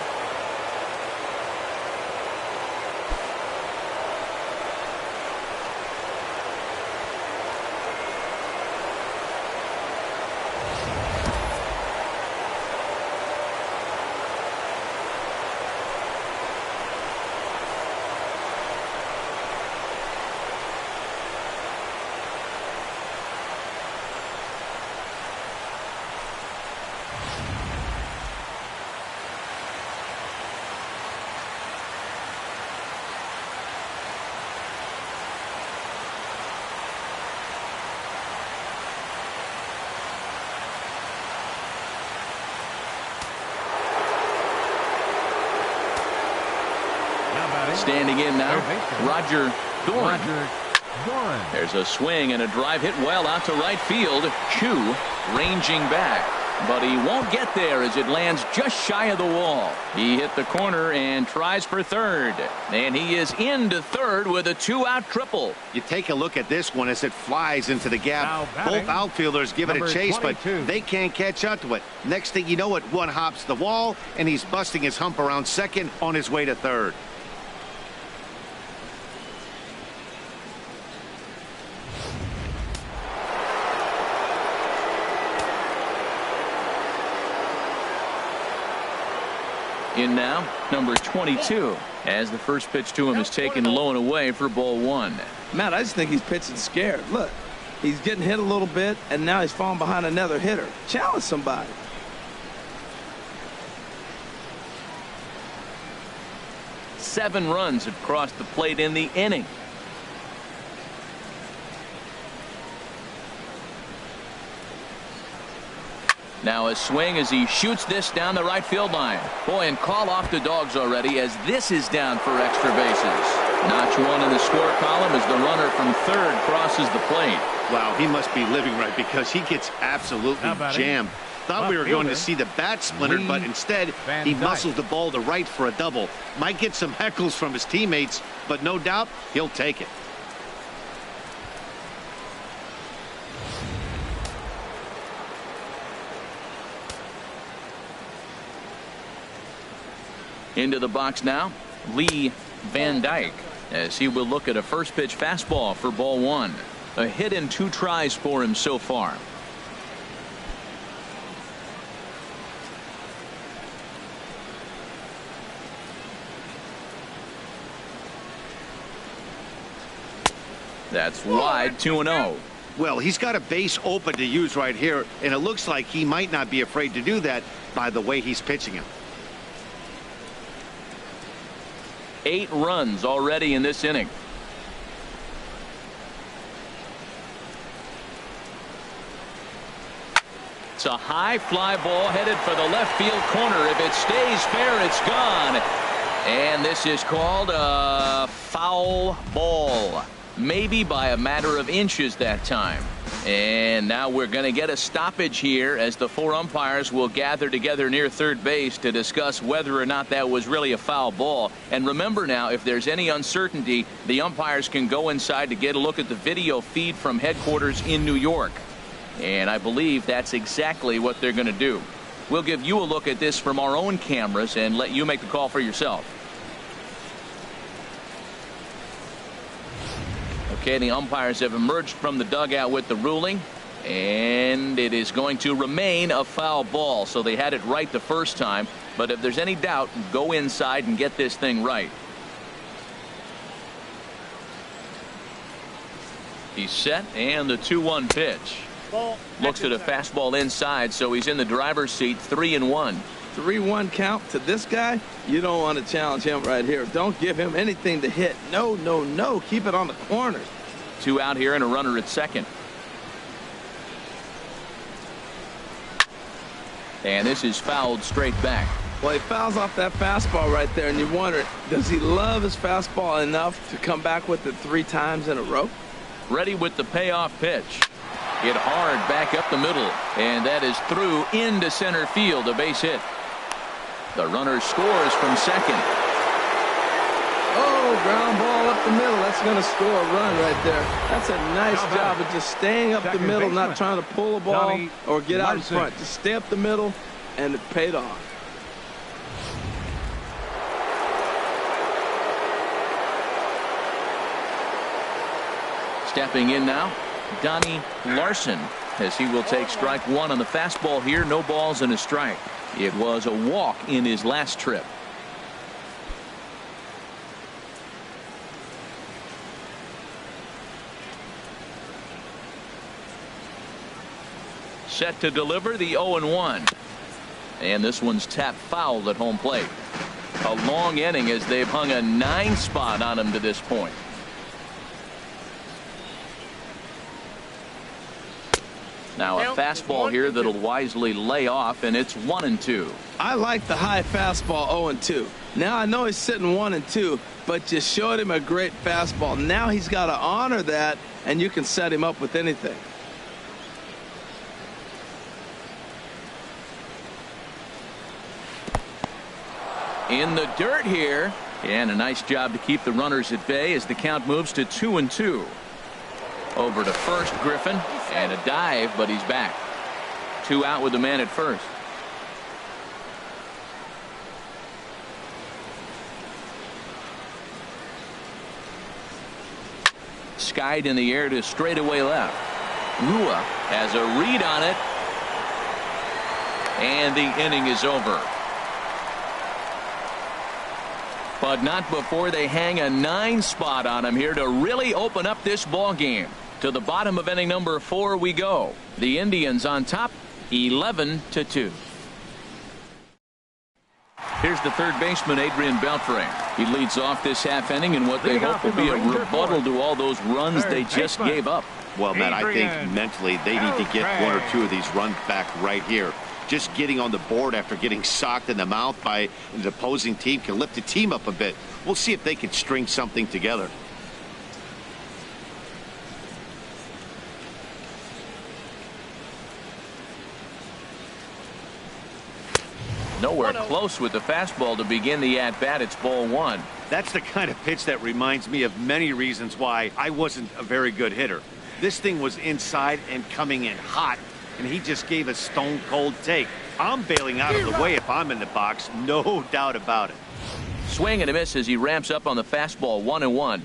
Standing in now, Roger Doran. There's a swing and a drive hit well out to right field. Choo ranging back, but he won't get there as it lands just shy of the wall. He hit the corner and tries for third, and he is into third with a 2-out triple. You take a look at this one as it flies into the gap. Both outfielders give it a chase, 22. But they can't catch up to it. Next thing you know it, one hops the wall, and he's busting his hump around second on his way to third. In now, number 22, as the first pitch to him is taken low and away for ball 1. Matt, I just think he's pitching scared. Look, he's getting hit a little bit, and now he's falling behind another hitter. Challenge somebody. Seven runs have crossed the plate in the inning. Now a swing as he shoots this down the right field line. Boy, and call off the dogs already as this is down for extra bases. Notch one in the score column as the runner from third crosses the plate. Wow, he must be living right because he gets absolutely jammed. Thought we were going to see the bat splintered, but instead he muscles the ball to right for a double. Might get some heckles from his teammates, but no doubt he'll take it. Into the box now, Lee Van Dyke, as he will look at a first pitch fastball for ball 1. A hit in 2 tries for him so far. That's wide, 2-0. Well, he's got a base open to use right here, and it looks like he might not be afraid to do that by the way he's pitching him. 8 runs already in this inning. It's a high fly ball headed for the left field corner. If it stays fair, it's gone. And this is called a foul ball. Maybe by a matter of inches that time. And now we're going to get a stoppage here as the 4 umpires will gather together near third base to discuss whether or not that was really a foul ball. And remember now, if there's any uncertainty, the umpires can go inside to get a look at the video feed from headquarters in New York. And I believe that's exactly what they're going to do. We'll give you a look at this from our own cameras and let you make the call for yourself. Okay, the umpires have emerged from the dugout with the ruling, and it is going to remain a foul ball. So they had it right the first time, but if there's any doubt, go inside and get this thing right. He's set, and the 2-1 pitch. Looks at a fastball inside, so he's in the driver's seat, 3-1. 3-1 count to this guy. You don't want to challenge him right here. Don't give him anything to hit. No, no, no. Keep it on the corners. 2 out here and a runner at second. And this is fouled straight back. Well, he fouls off that fastball right there, and you wonder, does he love his fastball enough to come back with it 3 times in a row? Ready with the payoff pitch. Hit hard back up the middle, and that is through into center field, a base hit. The runner scores from second. Oh, ground ball up the middle. That's going to score a run right there. That's a nice job of just staying up the middle, not trying to pull a ball or get out in front. Just stay up the middle, and it paid off. Stepping in now, Donnie Larson, as he will take strike one on the fastball here. No balls and a strike. It was a walk in his last trip. Set to deliver the 0-1. And this one's tapped foul at home plate. A long inning as they've hung a 9 spot on him to this point. Now a fastball here that'll wisely lay off, and it's 1-2. I like the high fastball 0-2. Now I know he's sitting 1-2, but you showed him a great fastball. Now he's got to honor that, and you can set him up with anything. In the dirt here, and a nice job to keep the runners at bay as the count moves to 2-2. Over to first, Griffin, and a dive, but he's back. 2 out with the man at first. Skied in the air to straightaway left. Rua has a read on it, and the inning is over. But not before they hang a 9 spot on him here to really open up this ball game. To the bottom of inning number 4 we go. The Indians on top, 11-2. Here's the third baseman, Adrian Beltre. He leads off this half inning in what they hope will be a rebuttal to all those runs they just gave up. Well, Matt, I think mentally they need to get 1 or 2 of these runs back right here. Just getting on the board after getting socked in the mouth by the opposing team can lift the team up a bit. We'll see if they can string something together. Nowhere close with the fastball to begin the at-bat. It's ball 1. That's the kind of pitch that reminds me of many reasons why I wasn't a very good hitter. This thing was inside and coming in hot, and he just gave a stone-cold take. I'm bailing out of the way if I'm in the box, no doubt about it. Swing and a miss as he ramps up on the fastball. 1-1.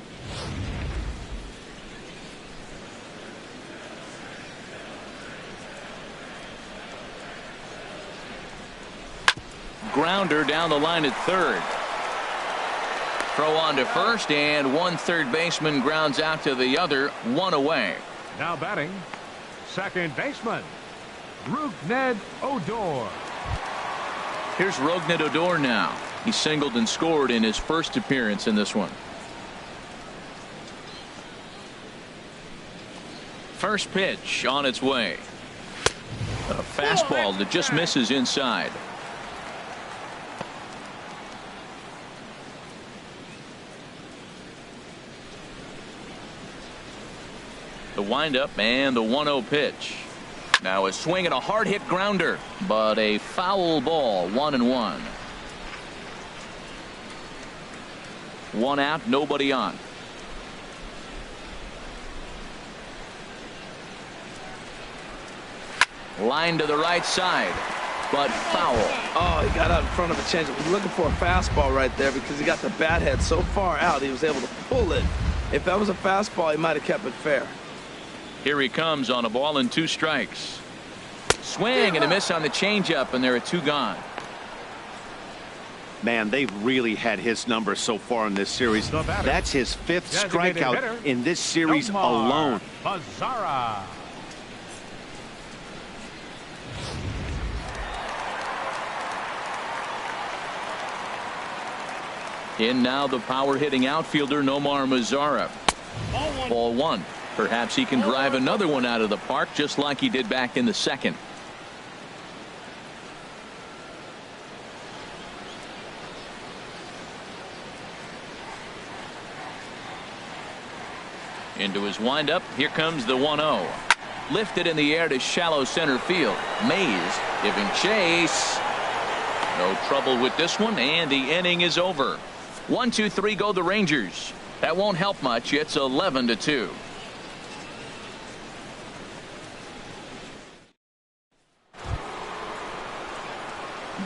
Grounder down the line at third. Throw on to first, and one third baseman grounds out to the other. 1 away. Now batting, second baseman, Rougned Odor. Here's Rougned Odor now. He singled and scored in his first appearance in this one. First pitch on its way. A fastball that just misses inside. The windup and the 1-0 pitch. Now a swing and a hard hit grounder, but a foul ball. 1-1. 1 out, nobody on. Line to the right side, but foul. Oh, he got out in front of a changeup. He was looking for a fastball right there because he got the bat head so far out he was able to pull it. If that was a fastball, he might have kept it fair. Here he comes on a ball and 2 strikes. Swing and a miss on the changeup, and there are 2 gone. Man, they've really had his number so far in this series. That's his 5th strikeout in this series alone. Mazara. In now the power hitting outfielder Nomar Mazara. Ball 1. Perhaps he can drive another one out of the park just like he did back in the second. Into his windup. Here comes the 1-0. Lifted in the air to shallow center field. Mays giving chase. No trouble with this one, and the inning is over. 1, 2, 3 go the Rangers. That won't help much. It's 11-2.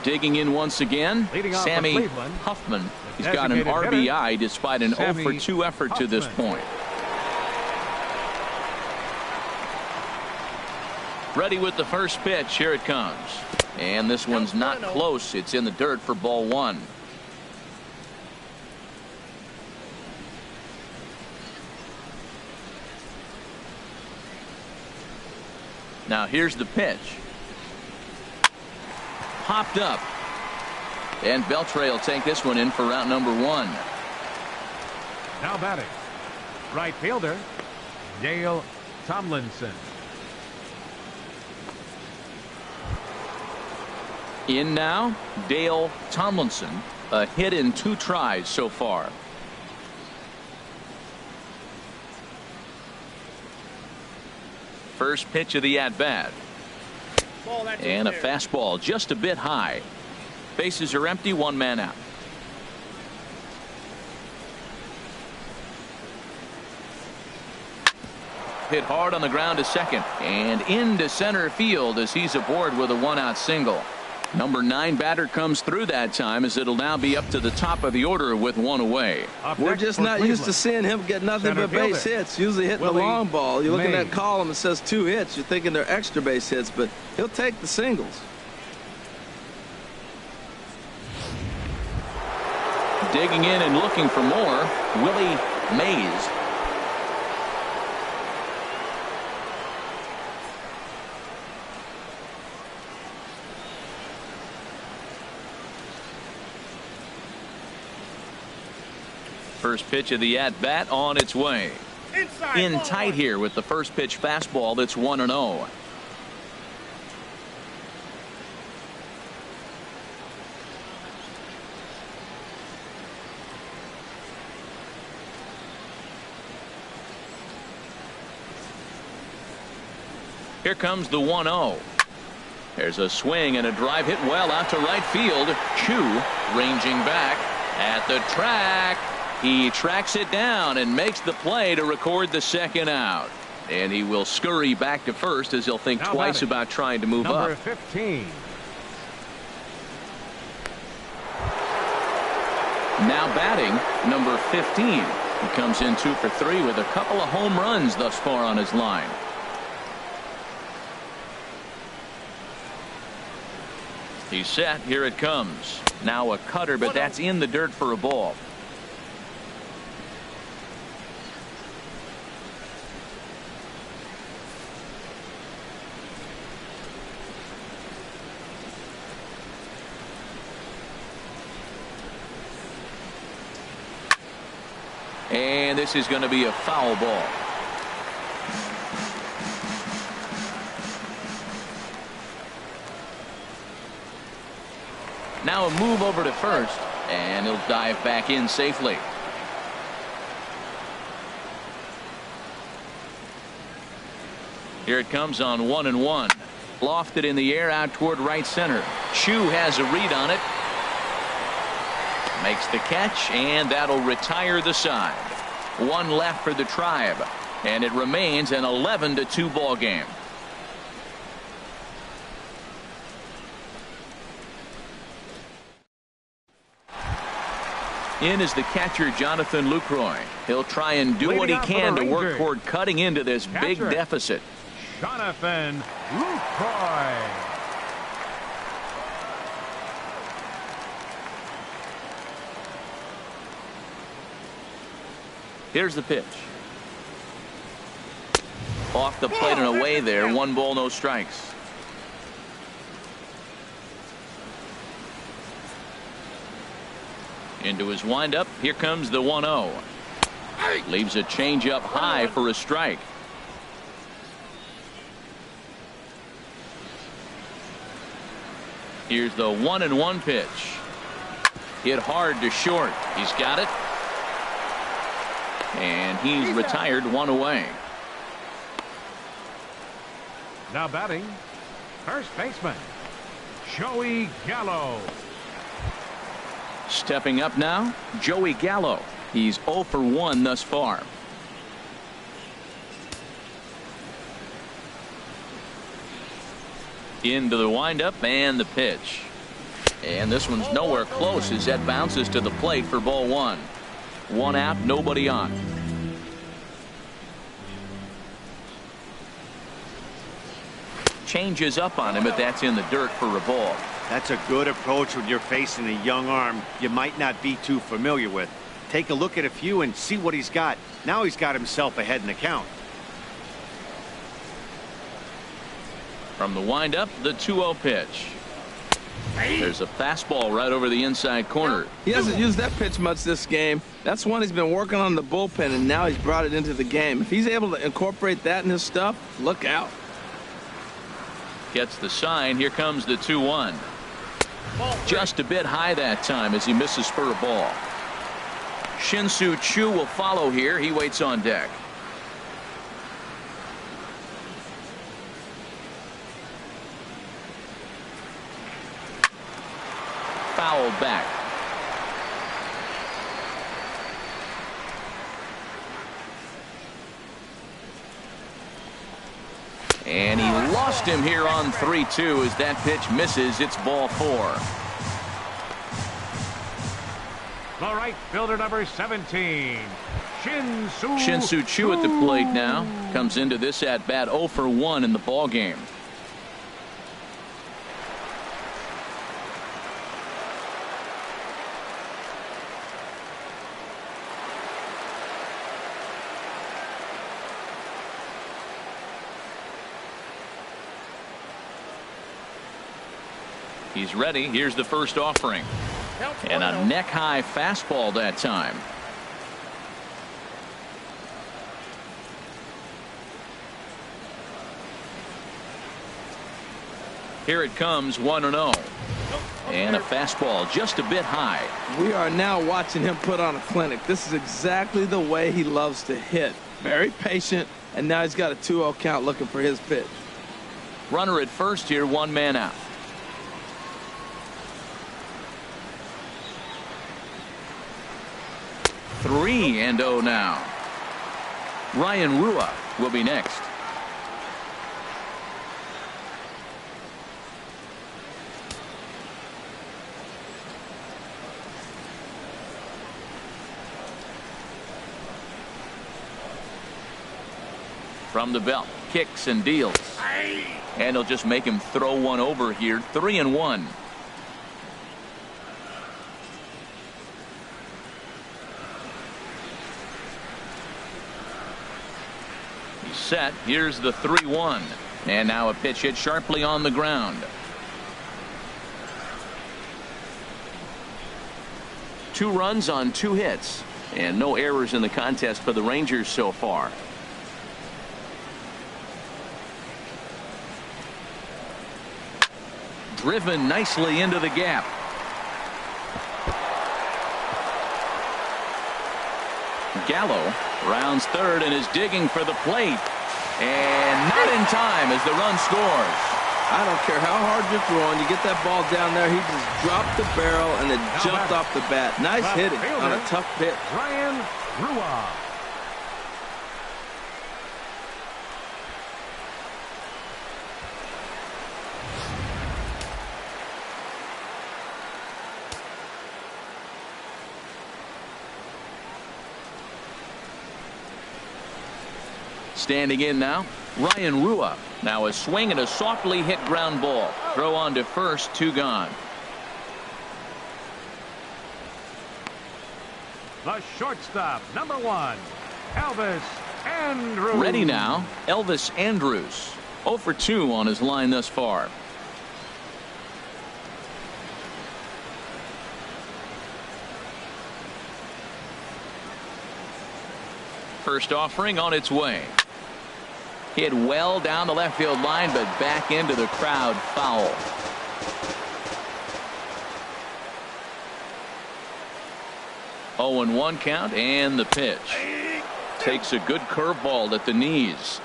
Digging in once again, Sammy Huffman. He's got an RBI despite an 0-for-2 effort to this point. Ready with the first pitch. Here it comes. And this one's not close. It's in the dirt for ball 1. Now here's the pitch. Popped up. And Beltre will take this one in for route number 1. Now batting, right fielder, Dale Tomlinson. In now, Dale Tomlinson. A hit in 2 tries so far. First pitch of the at-bat. And a fastball just a bit high. Bases are empty, 1 man out. Hit hard on the ground to second and into center field as he's aboard with a 1-out single. Number 9 batter comes through that time as it'll now be up to the top of the order with 1 away. We're just not used to seeing him get nothing but base hits. Usually hitting the long ball. You look at that column, it says 2 hits. You're thinking they're extra base hits, but he'll take the singles. Digging in and looking for more, Willie Mays. First pitch of the at-bat on its way. In tight here with the first pitch fastball that's 1-0. Here comes the 1-0. There's a swing and a drive hit well out to right field. Chu ranging back at the track. He tracks it down and makes the play to record the 2nd out. And he will scurry back to first as he'll think twice about trying to move up. Number 15. Now batting, number 15. He comes in 2 for 3 with a couple of home runs thus far on his line. He's set. Here it comes. Now a cutter, but that's in the dirt for a ball. And this is going to be a foul ball. Now a move over to first, and he'll dive back in safely. Here it comes on 1-1. Lofted in the air out toward right center. Chu has a read on it. Makes the catch, and that'll retire the side. 1 left for the Tribe, and it remains an 11-2 ball game. In is the catcher, Jonathan Lucroy. He'll try and do what he can to work toward cutting into this big deficit. Jonathan Lucroy. Here's the pitch. Off the plate and away there. 1 ball, no strikes. Into his windup. Here comes the 1-0. Leaves a changeup high for a strike. Here's the 1-1 pitch. Hit hard to short. He's got it. And he's retired, 1 away. Now batting, first baseman, Joey Gallo. Stepping up now, Joey Gallo. He's 0 for 1 thus far. Into the windup and the pitch. And this one's nowhere close as that bounces to the plate for ball 1. 1 out, nobody on. Changes up on him, but that's in the dirt for a ball. That's a good approach when you're facing a young arm you might not be too familiar with. Take a look at a few and see what he's got. Now he's got himself ahead in the count. From the windup, the 2-0 pitch. There's a fastball right over the inside corner. He hasn't used that pitch much this game. That's one he's been working on the bullpen, and now he's brought it into the game. If he's able to incorporate that in his stuff, look out. Gets the sign. Here comes the 2-1. Just a bit high that time as he misses for a ball. Shin-Soo Choo will follow here. He waits on deck. Fouled back. And he lost him here on 3-2 as that pitch misses. It's ball 4. The right fielder, number 17, Shin-Soo Choo at the plate now. Comes into this at bat 0 for 1 in the ball game. He's ready. Here's the first offering. And a neck-high fastball that time. Here it comes, 1-0. And a fastball just a bit high. We are now watching him put on a clinic. This is exactly the way he loves to hit. Very patient, and now he's got a 2-0 count looking for his pitch. Runner at first here, 1 man out. Three and 0 now. Ryan Rua will be next. From the belt, kicks and deals. And he'll just make him throw one over here. 3-1. Set. Here's the 3-1. And now a pitch hit sharply on the ground. 2 runs on 2 hits. And no errors in the contest for the Rangers so far. Driven nicely into the gap. Gallo rounds third and is digging for the plate. And not in time as the run scores. I don't care how hard you're throwing. You get that ball down there. He just dropped the barrel and it jumped off the bat. Nice hitting on a tough pitch. Ryan Rua. Standing in now, Ryan Rua. Now a swing and a softly hit ground ball. Throw on to first, 2 gone. The shortstop, number 1, Elvis Andrus. Ready now, Elvis Andrus. 0 for 2 on his line thus far. First offering on its way. Hit well down the left field line, but back into the crowd. Foul. Oh, and 1 count, and the pitch. Takes a good curveball at the knees.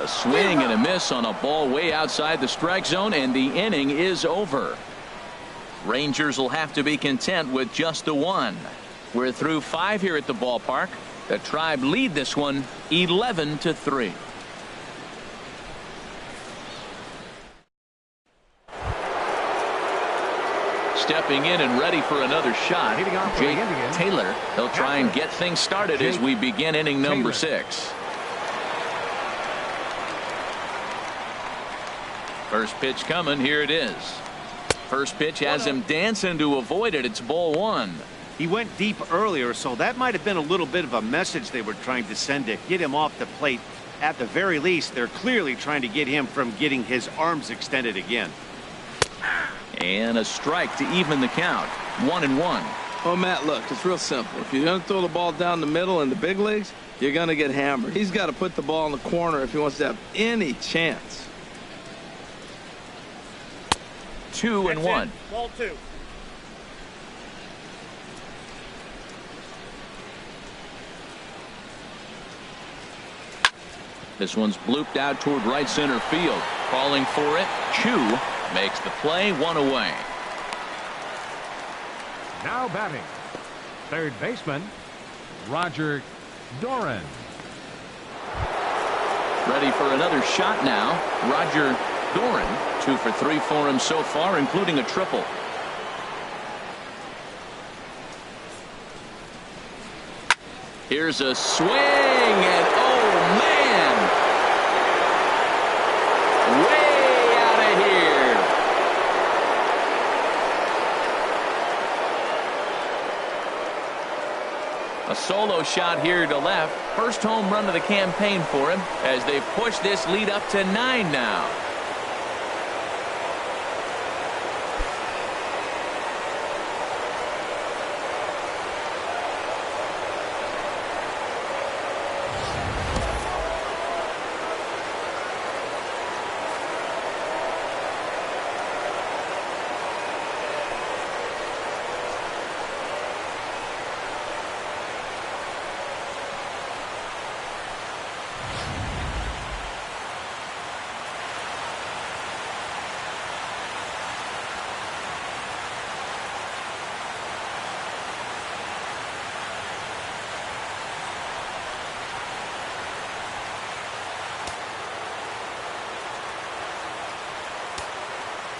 A swing and a miss on a ball way outside the strike zone, and the inning is over. Rangers will have to be content with just the one. We're through 5 here at the ballpark. The Tribe lead this one 11-3. Stepping in and ready for another shot, Jake Taylor. He'll try and get things started as we begin inning number 6. First pitch coming. Here it is. First pitch has him dancing to avoid it. It's ball 1. He went deep earlier, so that might have been a little bit of a message they were trying to send to get him off the plate. At the very least, they're clearly trying to get him from getting his arms extended again. And a strike to even the count. 1-1. Well, Matt, look, it's real simple. If you're going to throw the ball down the middle in the big leagues, you're going to get hammered. He's got to put the ball in the corner if he wants to have any chance. 2-1. Ball 2. This one's blooped out toward right center field. Calling for it. Chu makes the play. 1 away. Now batting, third baseman, Roger Doran. Ready for another shot now. Roger Doran. 2 for 3 for him so far, including a triple. Here's a swing, and oh man, way out of here. A solo shot here to left. First home run of the campaign for him as they push this lead up to 9 now.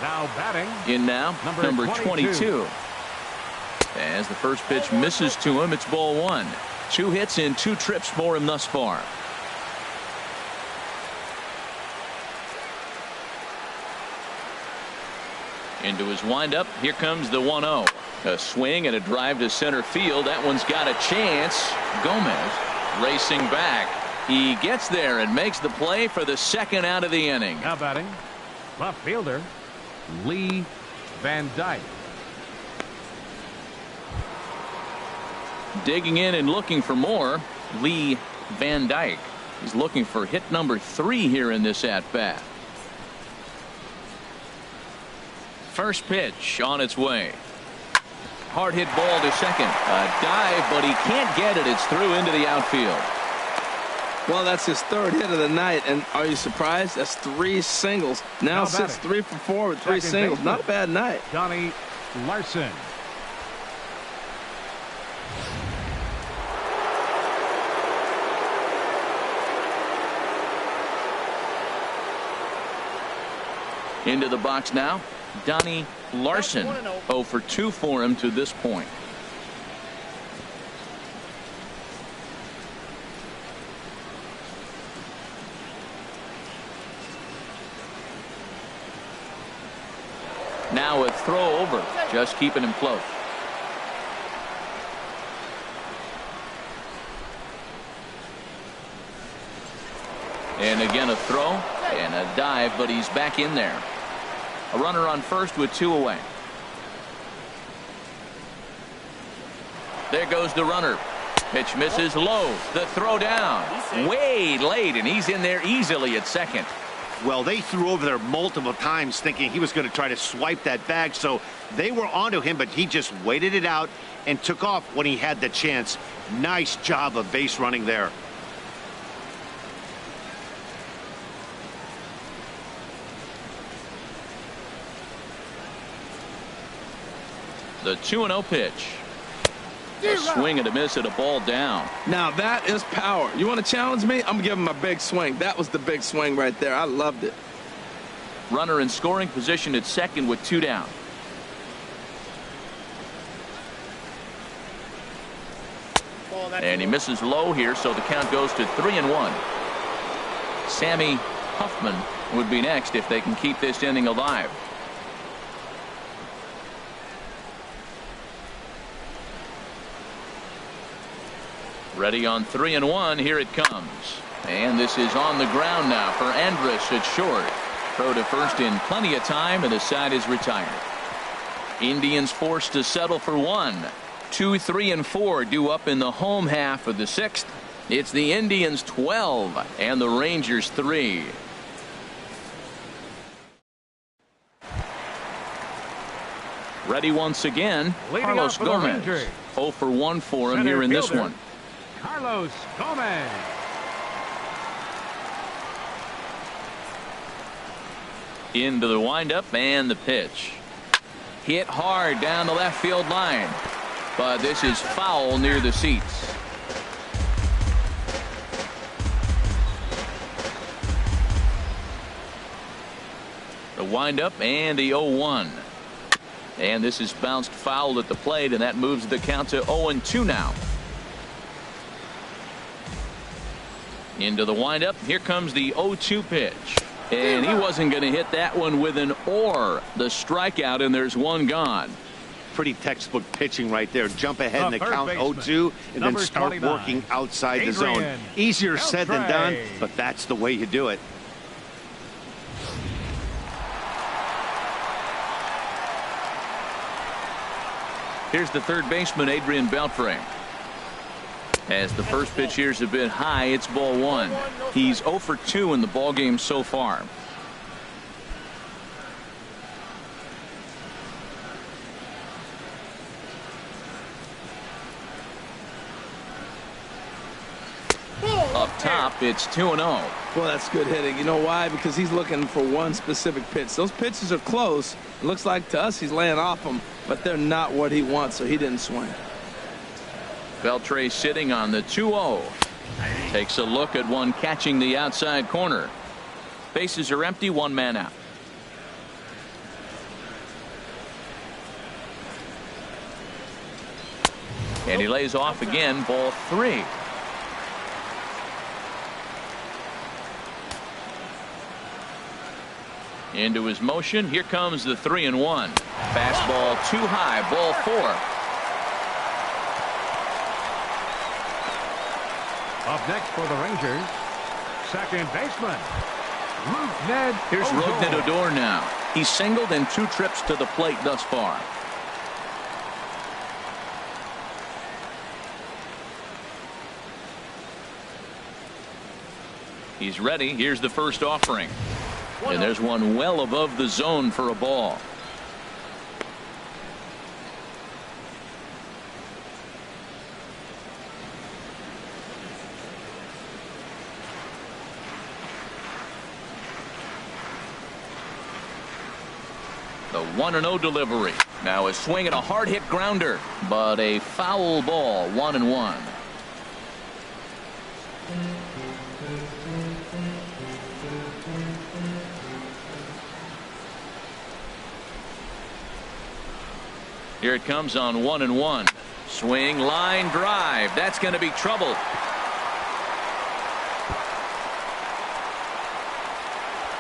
Now batting. In now, number 22. As the first pitch misses to him, it's ball 1. 2 hits in 2 trips for him thus far. Into his windup. Here comes the 1-0. A swing and a drive to center field. That one's got a chance. Gomez racing back. He gets there and makes the play for the second out of the inning. Now batting, left fielder, Lee Van Dyke. Digging in and looking for more, Lee Van Dyke. He's looking for hit number 3 here in this at-bat. First pitch on its way. Hard hit ball to second. A dive, but he can't get it. It's through into the outfield. Well, that's his 3rd hit of the night, and are you surprised? That's 3 singles. Now sits 3 for 4 with 3 singles. Not a bad night. Johnny Larson. Into the box now, Donnie Larson. 0 for 2 for him to this point. Now a throw over, just keeping him close. And again a throw and a dive, but he's back in there. A runner on first with 2 away. There goes the runner. Pitch misses low. The throw down. Way late, and he's in there easily at second. Well, they threw over there multiple times thinking he was going to try to swipe that bag, so they were onto him, but he just waited it out and took off when he had the chance. Nice job of base running there. The 2-0 pitch. A swing and a miss at a ball down. Now that is power. You want to challenge me? I'm going to give him a big swing. That was the big swing right there. I loved it. Runner in scoring position at second with 2 down. And he misses low here, so the count goes to 3-1. Sammy Huffman would be next if they can keep this inning alive. Ready on 3-1. Here it comes. And this is on the ground now for Andrus at short. Throw to first in plenty of time, and the side is retired. Indians forced to settle for 1. 2, 3, and 4 due up in the home half of the 6th. It's the Indians 12 and the Rangers 3. Ready once again. Leading Carlos off for the Gomez. Rangers. 0 for 1 for him Center here in this fielder, one. Carlos Gomez. Into the windup and the pitch. Hit hard down the left field line. But this is foul near the seats. The windup and the 0-1. And this is bounced foul at the plate, and that moves the count to 0-2 now. Into the windup. Here comes the 0-2 pitch. And he wasn't going to hit that one with an or. The strikeout, and there's one gone. Pretty textbook pitching right there. Jump ahead in the third count baseman, 0-2 and then number start 29, working outside the zone. Adrian Easier said than done, Beltre. but that's the way you do it. Here's the third baseman, Adrian Beltre. As the first pitch here is a bit high, it's ball 1. He's 0 for 2 in the ball game so far. Up top, it's 2-0. Well, that's good hitting. You know why? Because he's looking for one specific pitch. Those pitches are close. It looks like to us he's laying off them, but they're not what he wants, so he didn't swing. Beltre sitting on the 2-0. Takes a look at one catching the outside corner. Bases are empty, 1 man out. And he lays off again, ball 3. Into his motion. Here comes the 3-1. Fastball too high, ball 4. Up next for the Rangers, second baseman, Rougned Here's Rougned Odor now. He's singled in 2 trips to the plate thus far. He's ready. Here's the first offering. And there's one well above the zone for a ball. The 1-0 delivery. Now a swing and a hard hit grounder, but a foul ball. 1-1. Here it comes on 1-1. Swing, line drive. That's going to be trouble.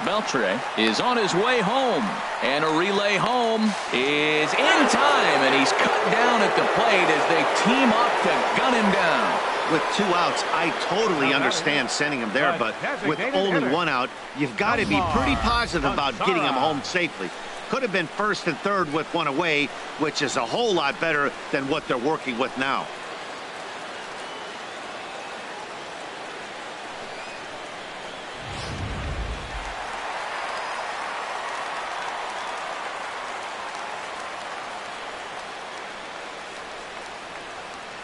Beltre is on his way home, and a relay home is in time, and he's cut down at the plate as they team up to gun him down. With 2 outs, I totally understand sending him there, but with only 1 out, you've got to be pretty positive about getting him home safely. Could have been first and third with 1 away, which is a whole lot better than what they're working with now.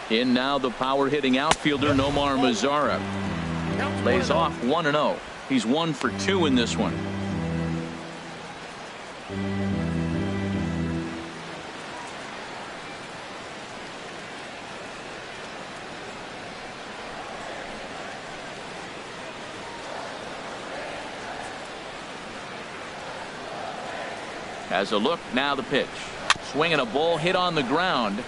In now the power hitting outfielder Nomar Mazara. Lays off 1-0. He's 1 for 2 in this one. Has a look, now the pitch. Swinging a ball hit on the ground.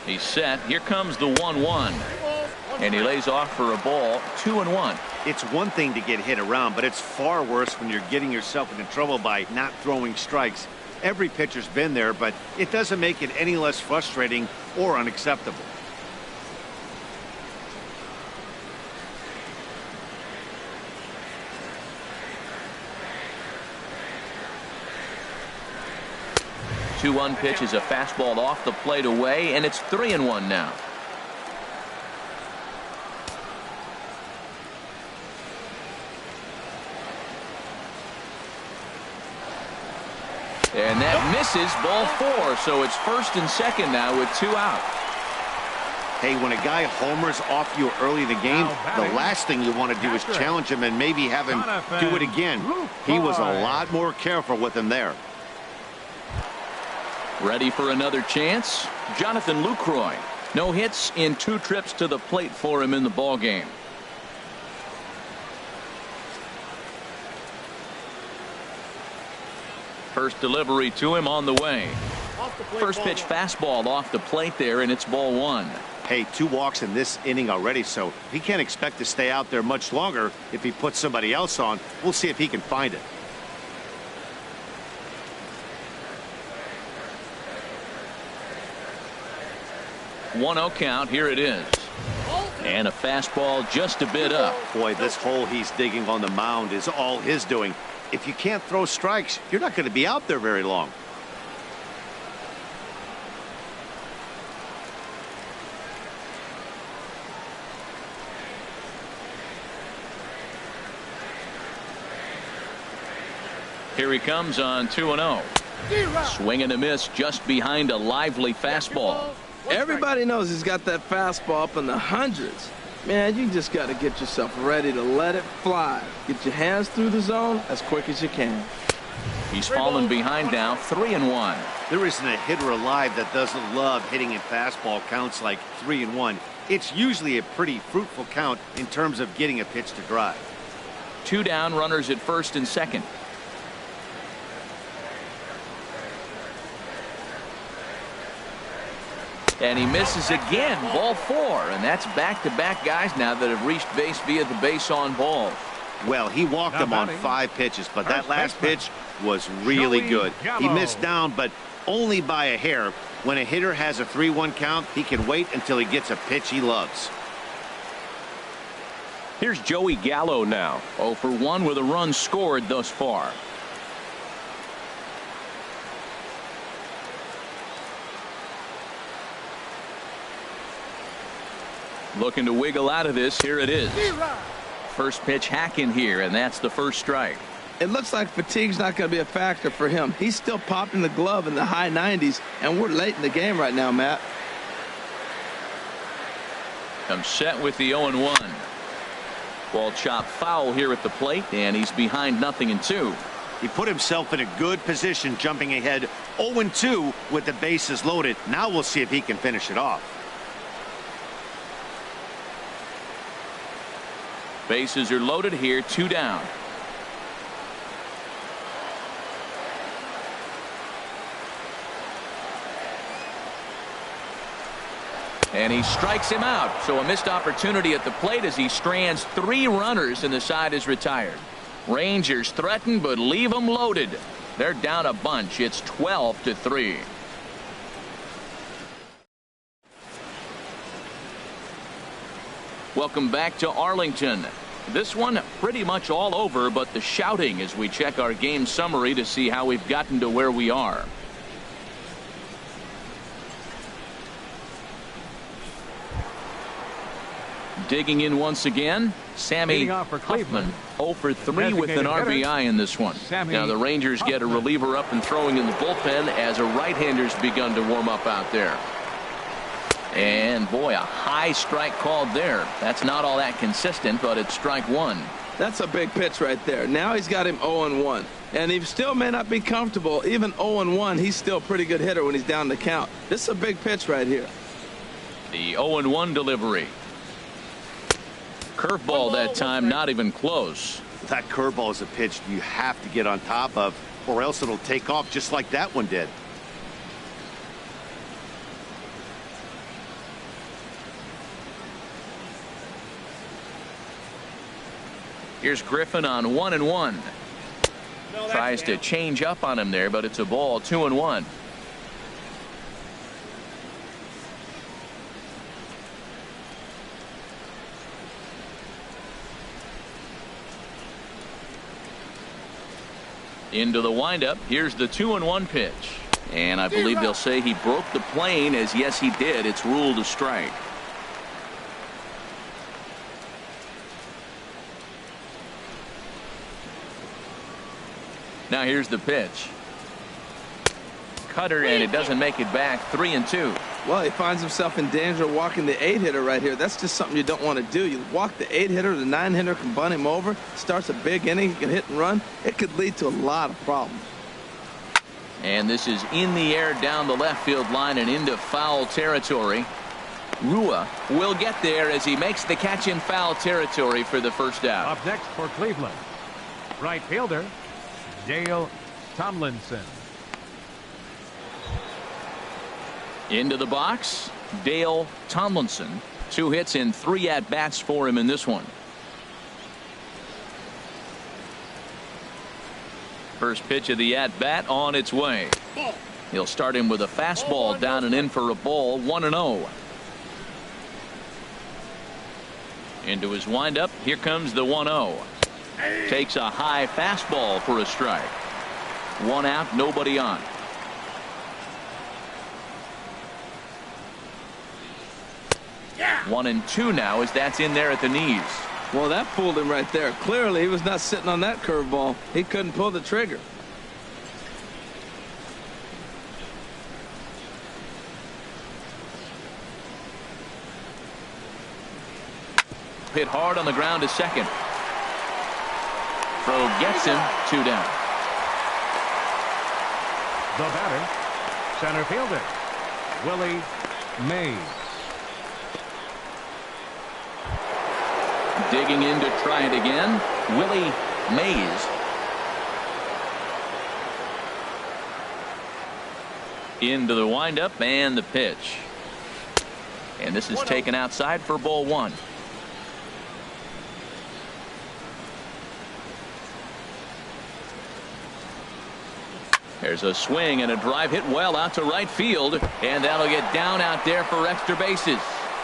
He's set. Here comes the 1-1. And he lays off for a ball. 2-1. It's one thing to get hit around, but it's far worse when you're getting yourself into trouble by not throwing strikes. Every pitcher's been there, but it doesn't make it any less frustrating or unacceptable. The 2-1 pitch is a fastball off the plate away, and it's 3-1 now. And that misses, ball 4. So it's first and second now with 2 out. Hey, when a guy homers off you early in the game, the last thing you want to do is challenge him and maybe have him do it again. He was a lot more careful with him there. Ready for another chance? Jonathan Lucroy. No hits in 2 trips to the plate for him in the ball game. First delivery to him on the way. First pitch fastball off the plate there, and it's ball 1. Hey, 2 walks in this inning already, so he can't expect to stay out there much longer. If he puts somebody else on, we'll see if he can find it. One 0 count. Here it is. And a fastball just a bit up. Boy, this hole he's digging on the mound is all his doing. If you can't throw strikes, you're not going to be out there very long. Here he comes on 2-0. Swing and a miss just behind a lively fastball. Everybody knows he's got that fastball up in the hundreds. Man, you just got to get yourself ready to let it fly. Get your hands through the zone as quick as you can. He's fallen behind now, 3-1. There isn't a hitter alive that doesn't love hitting in fastball counts like 3-1. It's usually a pretty fruitful count in terms of getting a pitch to drive. 2 down, runners at first and second. And he misses again, ball 4, and that's back-to-back guys now that have reached base via the base on balls. Well, he walked them on 5 pitches, but that last pitch was really good. He missed down, but only by a hair. When a hitter has a 3-1 count, he can wait until he gets a pitch he loves. Here's Joey Gallo now. 0 for 1 with a run scored thus far. Looking to wiggle out of this. Here it is. First pitch hacking here, and that's the first strike. It looks like fatigue's not going to be a factor for him. He's still popping the glove in the high 90s, and we're late in the game right now, Matt. Comes set with the 0-1. Ball chopped foul here at the plate, and he's behind 0-2. He put himself in a good position jumping ahead 0-2 with the bases loaded. Now we'll see if he can finish it off. Bases are loaded here, 2 down. And he strikes him out. So a missed opportunity at the plate as he strands 3 runners and the side is retired. Rangers threaten but leave them loaded. They're down a bunch. It's 12-3. Welcome back to Arlington. This one pretty much all over, but the shouting as we check our game summary to see how we've gotten to where we are. Digging in once again, Sammy Huffman 0 for 3 with an RBI in this one. Now the Rangers get a reliever up and throwing in the bullpen as a right-hander's begun to warm up out there. And boy, a high strike called there. That's not all that consistent, but it's strike 1. That's a big pitch right there. Now he's got him 0-1. And he still may not be comfortable. Even 0-1, he's still a pretty good hitter when he's down the count. This is a big pitch right here. The 0-1 delivery. Curveball that time, not even close. That curveball is a pitch you have to get on top of, or else it'll take off just like that one did. Here's Griffin on 1-1. Tries to change up on him there, but it's a ball. 2-1. Into the windup. Here's the 2-1 pitch. And I believe they'll say he broke the plane, as yes he did. It's ruled a strike. Now here's the pitch. Cutter, and it doesn't make it back. 3-2. Well, he finds himself in danger of walking the 8-hitter right here. That's just something you don't want to do. You walk the 8-hitter, the 9-hitter can bunt him over, starts a big inning, he can hit and run. It could lead to a lot of problems. And this is in the air down the left field line and into foul territory. Rua will get there as he makes the catch in foul territory for the first out. Up next for Cleveland, right fielder Dale Tomlinson. Into the box, Dale Tomlinson. 2 hits and 3 at-bats for him in this one. First pitch of the at-bat on its way. He'll start him with a fastball down and in for a ball. 1-0. Into his windup. Here comes the 1-0. Takes a high fastball for a strike. 1 out, nobody on. Yeah. 1-2 now as that's in there at the knees. Well, that fooled him right there. Clearly, he was not sitting on that curveball. He couldn't pull the trigger. Hit hard on the ground to second. Throw gets him. 2 down. The batter, center fielder Willie Mays. Digging in to try it again, Willie Mays. Into the windup and the pitch. And this is taken outside for ball 1. There's a swing and a drive hit well out to right field, and that'll get down out there for extra bases.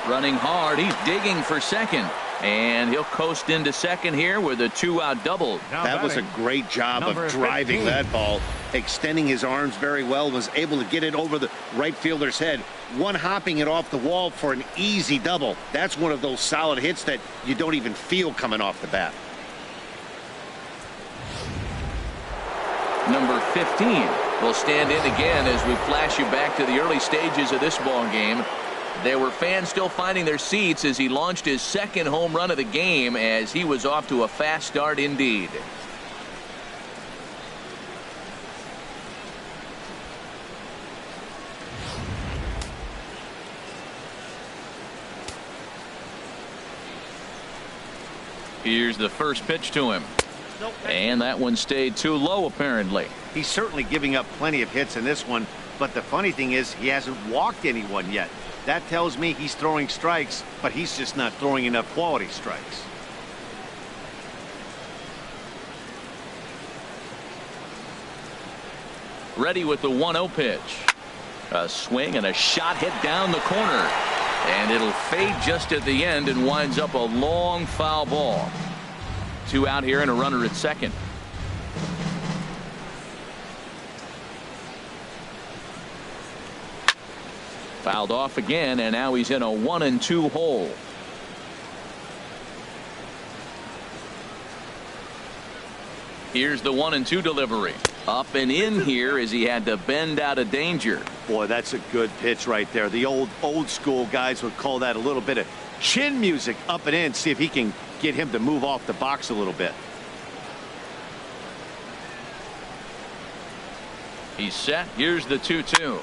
Running hard, he's digging for second, and he'll coast into second here with a 2-out double. That was a great job of driving 15. that ball, extending his arms very well, was able to get it over the right fielder's head, one hopping it off the wall for an easy double. That's one of those solid hits that you don't even feel coming off the bat. Number 15 will stand in again as we flash you back to the early stages of this ball game. There were fans still finding their seats as he launched his second home run of the game, as he was off to a fast start indeed. Here's the first pitch to him. And that one stayed too low, apparently. He's certainly giving up plenty of hits in this one, but the funny thing is he hasn't walked anyone yet. That tells me he's throwing strikes, but he's just not throwing enough quality strikes. Ready with the 1-0 pitch. A swing and a shot hit down the corner. And it'll fade just at the end and winds up a long foul ball. 2 out here and a runner at second. Fouled off again, and now he's in a 1-2 hole. Here's the 1-2 delivery. Up and in here as he had to bend out of danger. Boy, that's a good pitch right there. The old school guys would call that a little bit of Chin music up and in. See if he can get him to move off the box a little bit. He's set. Here's the 2-2.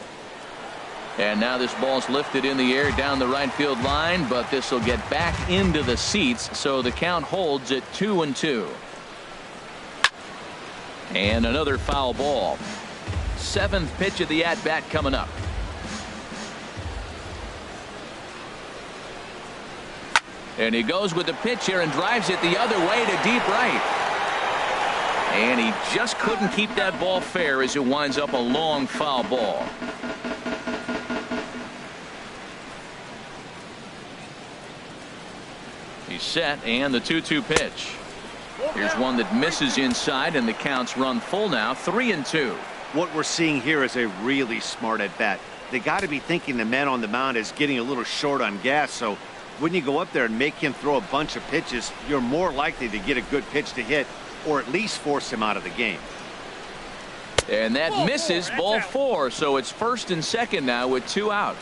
And now this ball's lifted in the air down the right field line, but this will get back into the seats, so the count holds at 2-2. And another foul ball. 7th pitch of the at-bat coming up. And he goes with the pitch here and drives it the other way to deep right. And he just couldn't keep that ball fair as it winds up a long foul ball. He's set, and the 2-2 pitch. Here's one that misses inside, and the count's run full now, 3-2. What we're seeing here is a really smart at bat. They got to be thinking the man on the mound is getting a little short on gas, so when you go up there and make him throw a bunch of pitches, you're more likely to get a good pitch to hit, or at least force him out of the game. And that misses, ball 4, so it's 1st and 2nd now with 2 out.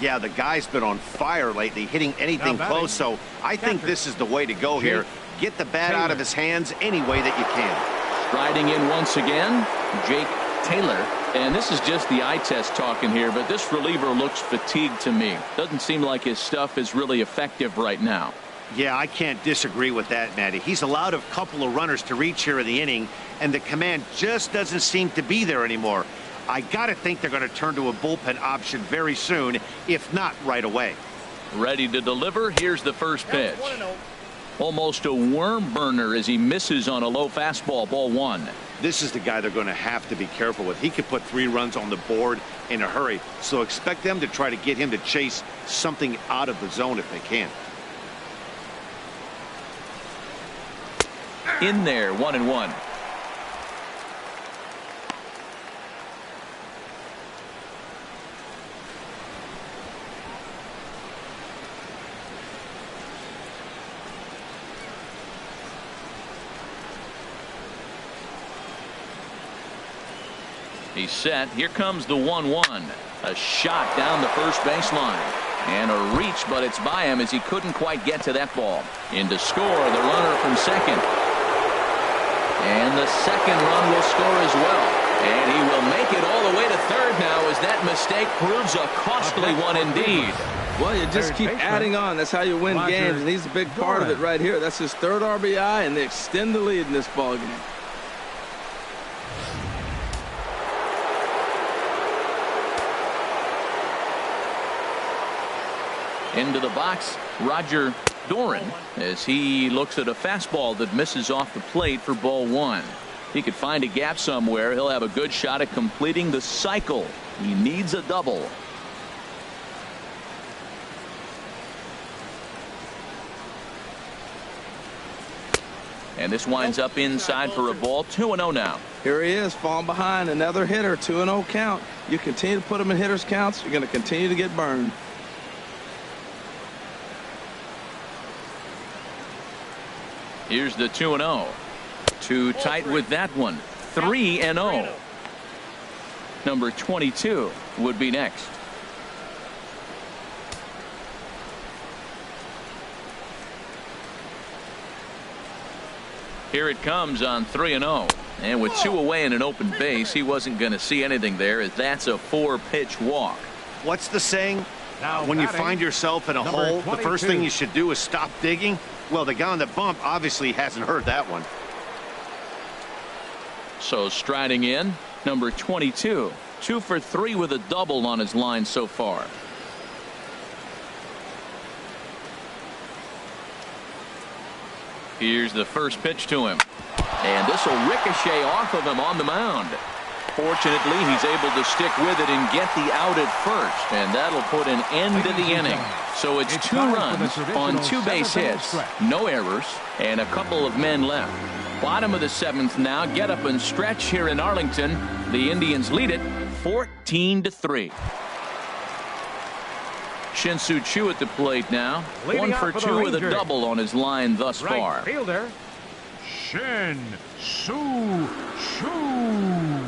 Yeah, the guy's been on fire lately, hitting anything close, so I think this is the way to go here. Get the bat out of his hands any way that you can. Striding in once again, Jake Taylor. And this is just the eye test talking here, but this reliever looks fatigued to me. Doesn't seem like his stuff is really effective right now. Yeah, I can't disagree with that, Matty. He's allowed a couple of runners to reach here in the inning, and the command just doesn't seem to be there anymore. I got to think they're going to turn to a bullpen option very soon, if not right away. Ready to deliver. Here's the first pitch. Almost a worm burner as he misses on a low fastball, ball 1. This is the guy they're going to have to be careful with. He could put 3 runs on the board in a hurry, so expect them to try to get him to chase something out of the zone if they can. In there, 1-1. He's set. Here comes the 1-1. A shot down the first baseline. And a reach, but it's by him as he couldn't quite get to that ball. In to score, the runner from second. And the second run will score as well. And he will make it all the way to third now as that mistake proves a costly one indeed. Well, you just keep adding on. That's how you win games, and he's a big part of it right here. That's his 3rd RBI, and they extend the lead in this ballgame. Into the box, Roger Doran, as he looks at a fastball that misses off the plate for ball 1. He could find a gap somewhere. He'll have a good shot at completing the cycle. He needs a double. And this winds up inside for a ball. 2-0 now. Here he is, falling behind, another hitter, 2-0 count. You continue to put him in hitters counts, you're going to continue to get burned. Here's the 2-0. Too tight with that one. 3-0. Number 22 would be next. Here it comes on 3-0. And with 2 away and an open base, he wasn't going to see anything there, as that's a 4-pitch walk. What's the saying? When you find yourself in a hole, the first thing you should do is stop digging. Well, the guy on the bump obviously hasn't heard that one. So striding in, number 22. 2 for 3 with a double on his line so far. Here's the first pitch to him. And this will ricochet off of him on the mound. Fortunately, he's able to stick with it and get the out at first, and that'll put an end to the inning. So it's 2 runs on 2 base hits, no errors, and a couple of men left. Bottom of the 7th now. Get up and stretch here in Arlington. The Indians lead it 14-3. Shin-Soo Choo at the plate now. 1 for 2 with a double on his line thus far. Right fielder, Shin-Soo Choo.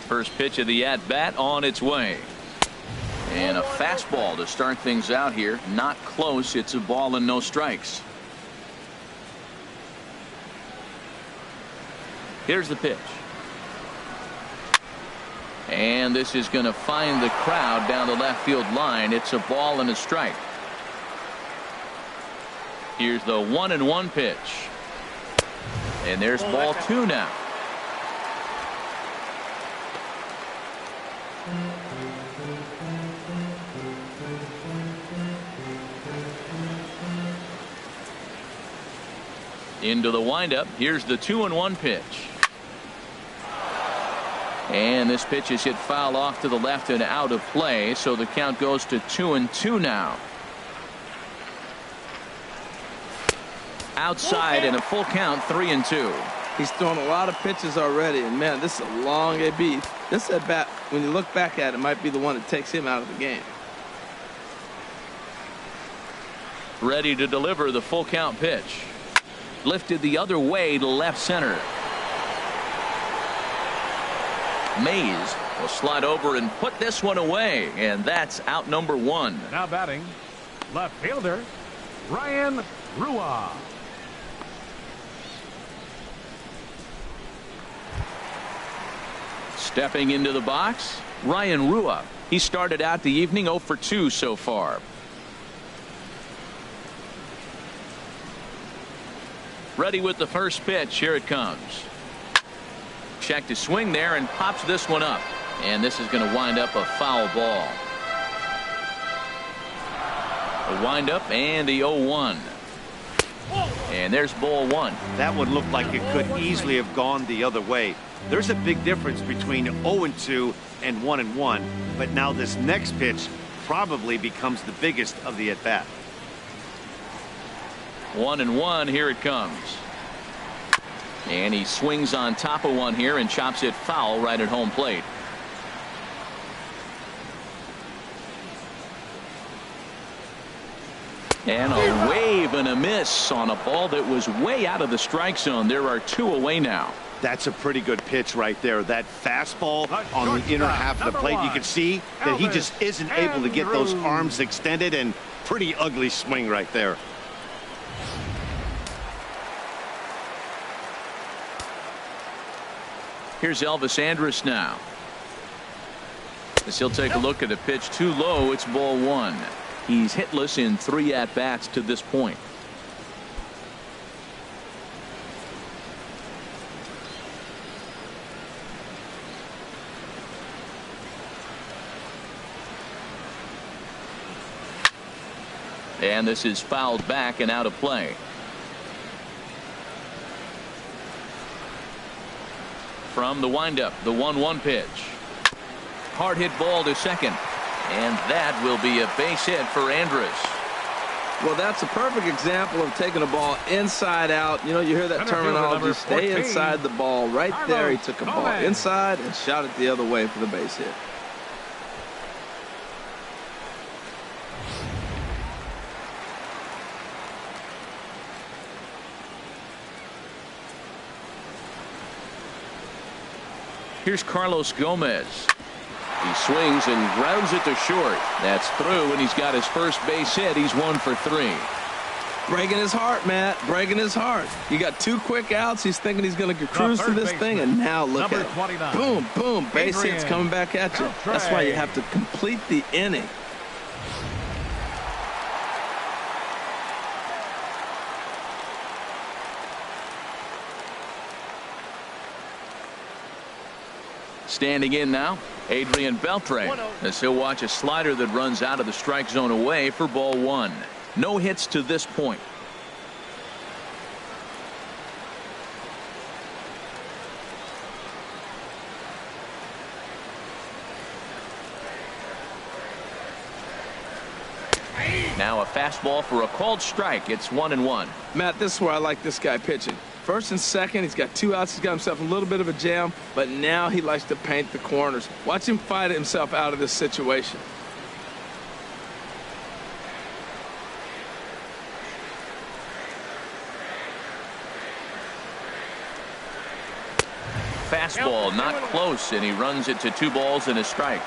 First pitch of the at-bat on its way. And a fastball to start things out here. Not close. It's a ball and no strikes. Here's the pitch. And this is going to find the crowd down the left field line. It's a ball and a strike. Here's the 1-1 pitch. And there's ball 2 now. Into the windup. Here's the 2-1 pitch. And this pitch is hit foul off to the left and out of play. So the count goes to 2-2 now. Outside and a full count, 3-2. He's thrown a lot of pitches already, and man, this is a long AB. This at bat, when you look back at it, might be the one that takes him out of the game. Ready to deliver the full count pitch. Lifted the other way to left center. Mays will slide over and put this one away, and that's out number 1. Now batting, left fielder Ryan Rua. Stepping into the box, Ryan Rua. He started out the evening 0 for 2 so far. Ready with the first pitch. Here it comes. Check to swing there and pops this one up. And this is going to wind up a foul ball. The wind up and the 0-1. And there's ball 1. That one looked like it could easily have gone the other way. There's a big difference between 0-2 and 1-1. But now this next pitch probably becomes the biggest of the at-bat. 1-1. Here it comes. And he swings on top of one here and chops it foul right at home plate. And a wave and a miss on a ball that was way out of the strike zone. There are 2 away now. That's a pretty good pitch right there. That fastball on the inner half of the plate. You can see that he just isn't able to get those arms extended, and pretty ugly swing right there. Here's Elvis Andrus now. As he'll take a look at a pitch too low, it's ball 1. He's hitless in 3 at-bats to this point. And this is fouled back and out of play. From the windup, the 1-1 pitch. Hard hit ball to second. And that will be a base hit for Andrus. Well, that's a perfect example of taking a ball inside out. You know, you hear that terminology, stay inside the ball. Right there, he took a ball inside and shot it the other way for the base hit. Here's Carlos Gomez. He swings and grounds it to short. That's through, and he's got his first base hit. He's 1 for 3. Breaking his heart, Matt. Breaking his heart. You got 2 quick outs. He's thinking he's going to cruise through this thing, and now look at it. Boom, boom. Base hits coming back at you. That's why you have to complete the inning. Standing in now, Adrian Beltre, as he'll watch a slider that runs out of the strike zone away for ball 1. No hits to this point. Now a fastball for a called strike. It's 1-1. Matt, this is where I like this guy pitching. First and second, he's got 2 outs. He's got himself a little bit of a jam, but now he likes to paint the corners. Watch him fight himself out of this situation. Fastball not close, and he runs it to 2 balls and a strike.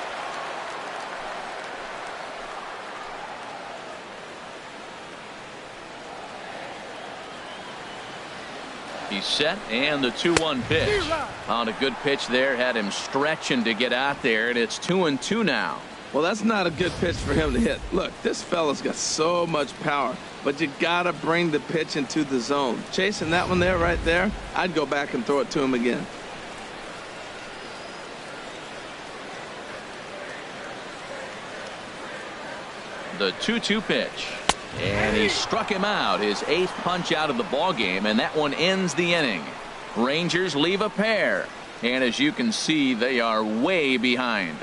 He's set, and the 2-1 pitch. On a good pitch there, had him stretching to get out there, and it's 2-2 now. Well, that's not a good pitch for him to hit. Look, this fella's got so much power, but you gotta bring the pitch into the zone. Chasing that one there, right there, I'd go back and throw it to him again. The 2-2 pitch. And he struck him out, his 8th punch out of the ball game, and that one ends the inning. Rangers leave a pair, and as you can see, they are way behind.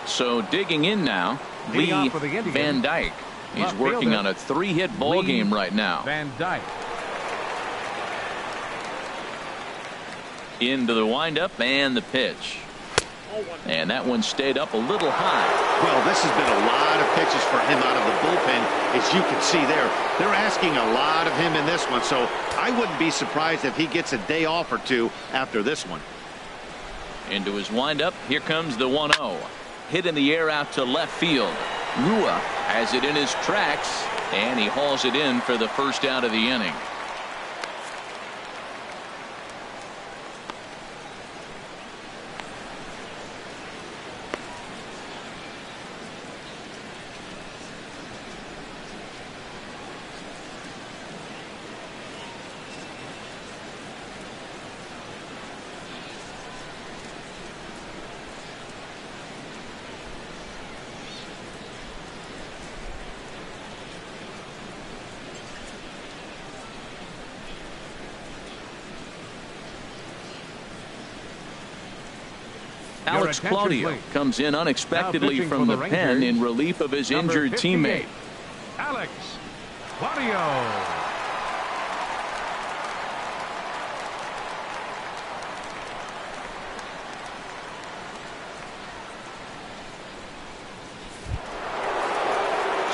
So digging in now, Lee Van Dyke. He's working on a 3-hit ball game right now. Van Dyke. Into the windup and the pitch. And that one stayed up a little high. Well, this has been a lot of pitches for him out of the bullpen. As you can see there, they're asking a lot of him in this one. So I wouldn't be surprised if he gets a day off or two after this one. Into his windup. Here comes the 1-0. Hit in the air out to left field. Rua has it in his tracks, and he hauls it in for the first out of the inning. Alex Claudio comes in unexpectedly from the pen in relief of his injured teammate. Alex Claudio.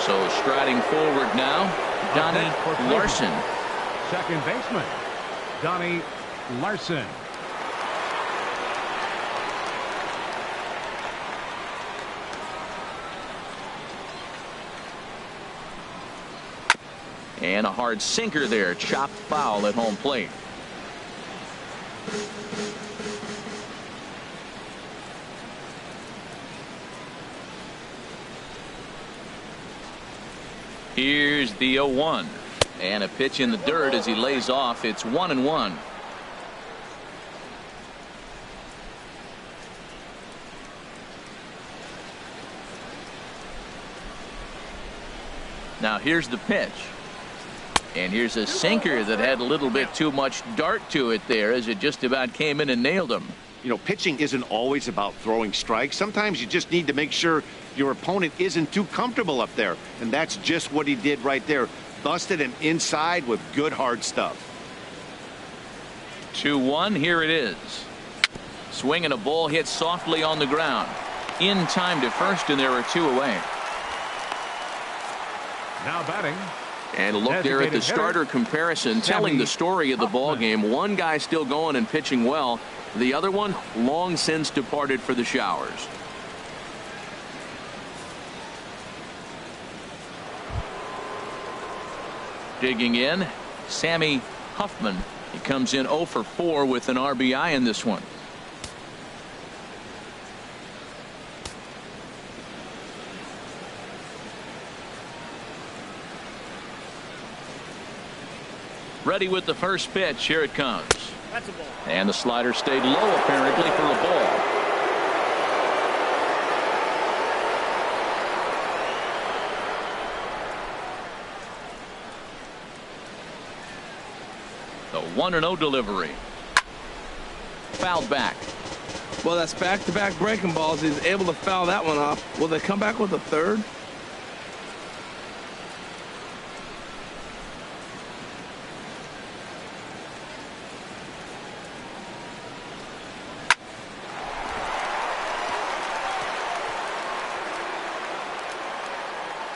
So striding forward now, Donnie Larson. Second baseman, Donnie Larson. And a hard sinker there, chopped foul at home plate. Here's the 0-1. And a pitch in the dirt as he lays off. It's 1-1. Now here's the pitch. And here's a sinker that had a little bit too much dart to it there as it just about came in and nailed him. You know, pitching isn't always about throwing strikes. Sometimes you just need to make sure your opponent isn't too comfortable up there. And that's just what he did right there. Busted him inside with good hard stuff. 2-1. Here it is. Swinging a ball hit softly on the ground. In time to first, and there are 2 away. Now batting. And a look there at the starter comparison, telling the story of the ball game. One guy still going and pitching well. The other one long since departed for the showers. Digging in, Sammy Huffman. He comes in 0 for 4 with an RBI in this one. Ready with the first pitch. Here it comes. That's a ball. And the slider stayed low apparently for a ball. The 1-0 delivery. Fouled back. Well, that's back-to-back breaking balls. He's able to foul that one off. Will they come back with a third?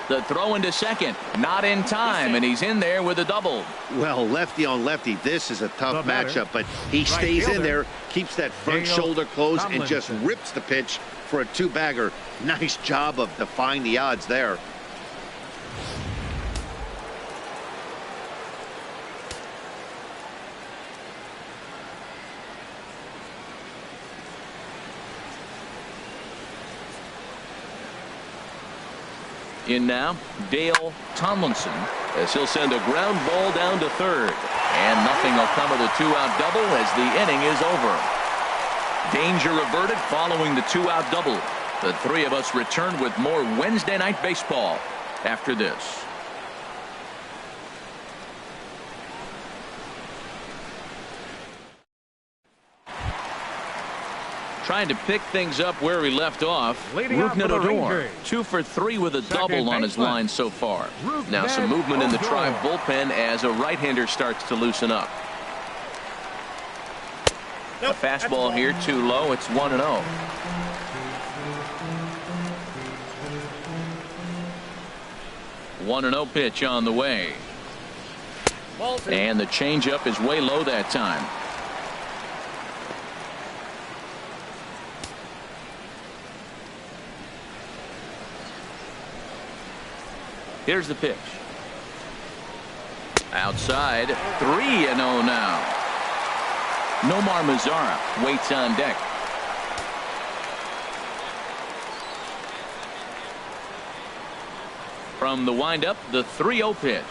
The throw into second, not in time, and he's in there with a double. Well, lefty on lefty, this is a tough matchup, but he stays in there, keeps that front shoulder closed, and just rips the pitch for a 2-bagger. Nice job of defying the odds there. In now, Dale Tomlinson, as he'll send a ground ball down to third. And nothing will come of the two-out double as the inning is over. Danger averted following the two-out double. The three of us return with more Wednesday Night Baseball after this. Trying to pick things up where we left off. Rougned Odor, 2 for 3 with a double on his line so far. Now some movement in the Tribe bullpen as a right-hander starts to loosen up. A fastball here too low. It's 1-0. One 1-0 pitch on the way. And the changeup is way low that time. Here's the pitch. Outside, 3-0 now. Nomar Mazara waits on deck. From the windup, the 3-0 pitch.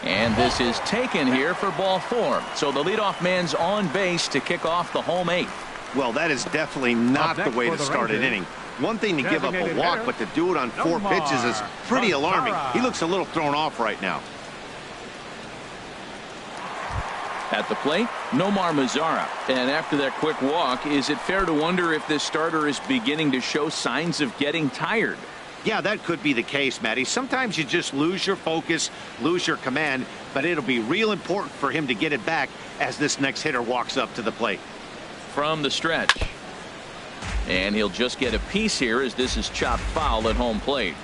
And this is taken here for ball 4. So the leadoff man's on base to kick off the home 8th. Well, that is definitely not the way to start an inning. One thing to give up a walk, but to do it on 4 pitches is pretty alarming. He looks a little thrown off right now. At the plate, Nomar Mazara. And after that quick walk, is it fair to wonder if this starter is beginning to show signs of getting tired? Yeah, that could be the case, Matty. Sometimes you just lose your focus, lose your command, but it'll be real important for him to get it back as this next hitter walks up to the plate. From the stretch. And he'll just get a piece here as this is chopped foul at home plate.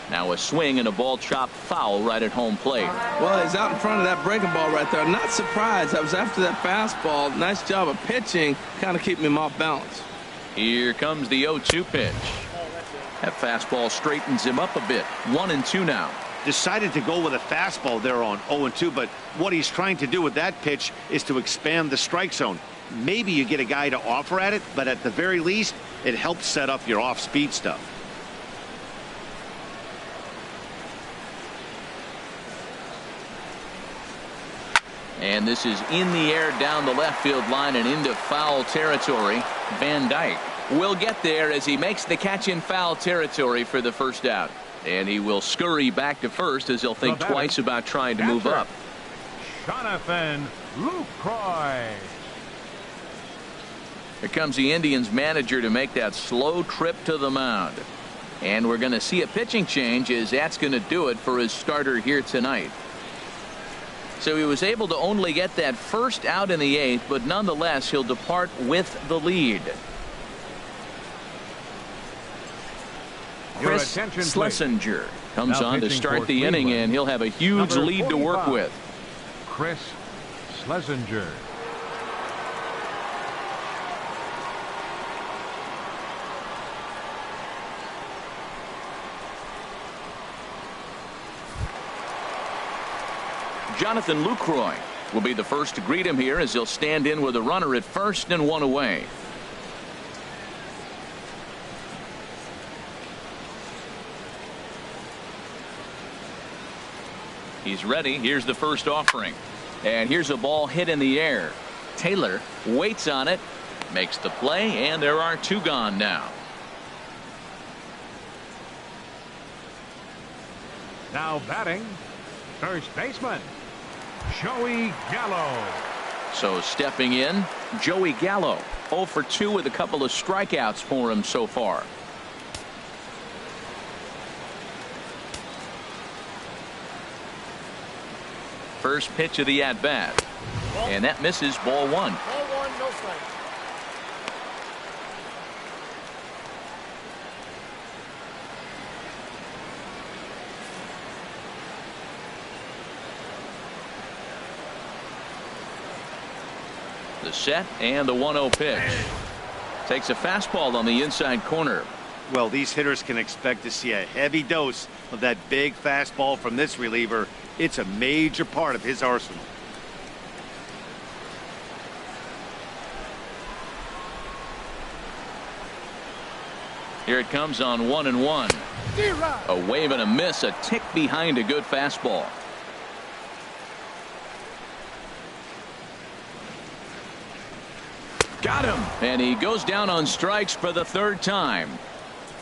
Now a swing and a ball chopped foul right at home plate. Well, he's out in front of that breaking ball right there. Not surprised. I was after that fastball. Nice job of pitching, kind of keeping him off balance. Here comes the 0-2 pitch. That fastball straightens him up a bit. 1-2 now. Decided to go with a fastball there on 0-2, but what he's trying to do with that pitch is to expand the strike zone. Maybe you get a guy to offer at it, but at the very least, it helps set up your off-speed stuff. And this is in the air down the left field line and into foul territory. Van Dyke will get there as he makes the catch in foul territory for the first out. And he will scurry back to first as he'll think twice about trying to move up. Jonathan Lucroy. Here comes the Indians manager to make that slow trip to the mound. And we're going to see a pitching change as that's going to do it for his starter here tonight. So he was able to only get that first out in the 8th, but nonetheless he'll depart with the lead. Chris Schlesinger comes on to start the inning, and he'll have a huge lead to work with. Chris Schlesinger. Jonathan Lucroy will be the first to greet him here as he'll stand in with a runner at first and one away. He's ready. Here's the first offering. And here's a ball hit in the air. Taylor waits on it, makes the play, and there are 2 gone now. Now batting, first baseman, Joey Gallo. So stepping in, Joey Gallo. 0 for 2 with a couple of strikeouts for him so far. First pitch of the at-bat. And that misses, ball 1. Ball 1, no strike. The set and the 1-0 pitch. Takes a fastball on the inside corner. Well, these hitters can expect to see a heavy dose of that big fastball from this reliever. It's a major part of his arsenal. Here it comes on 1-1. A wave and a miss, a tick behind a good fastball. Got him. And he goes down on strikes for the third time.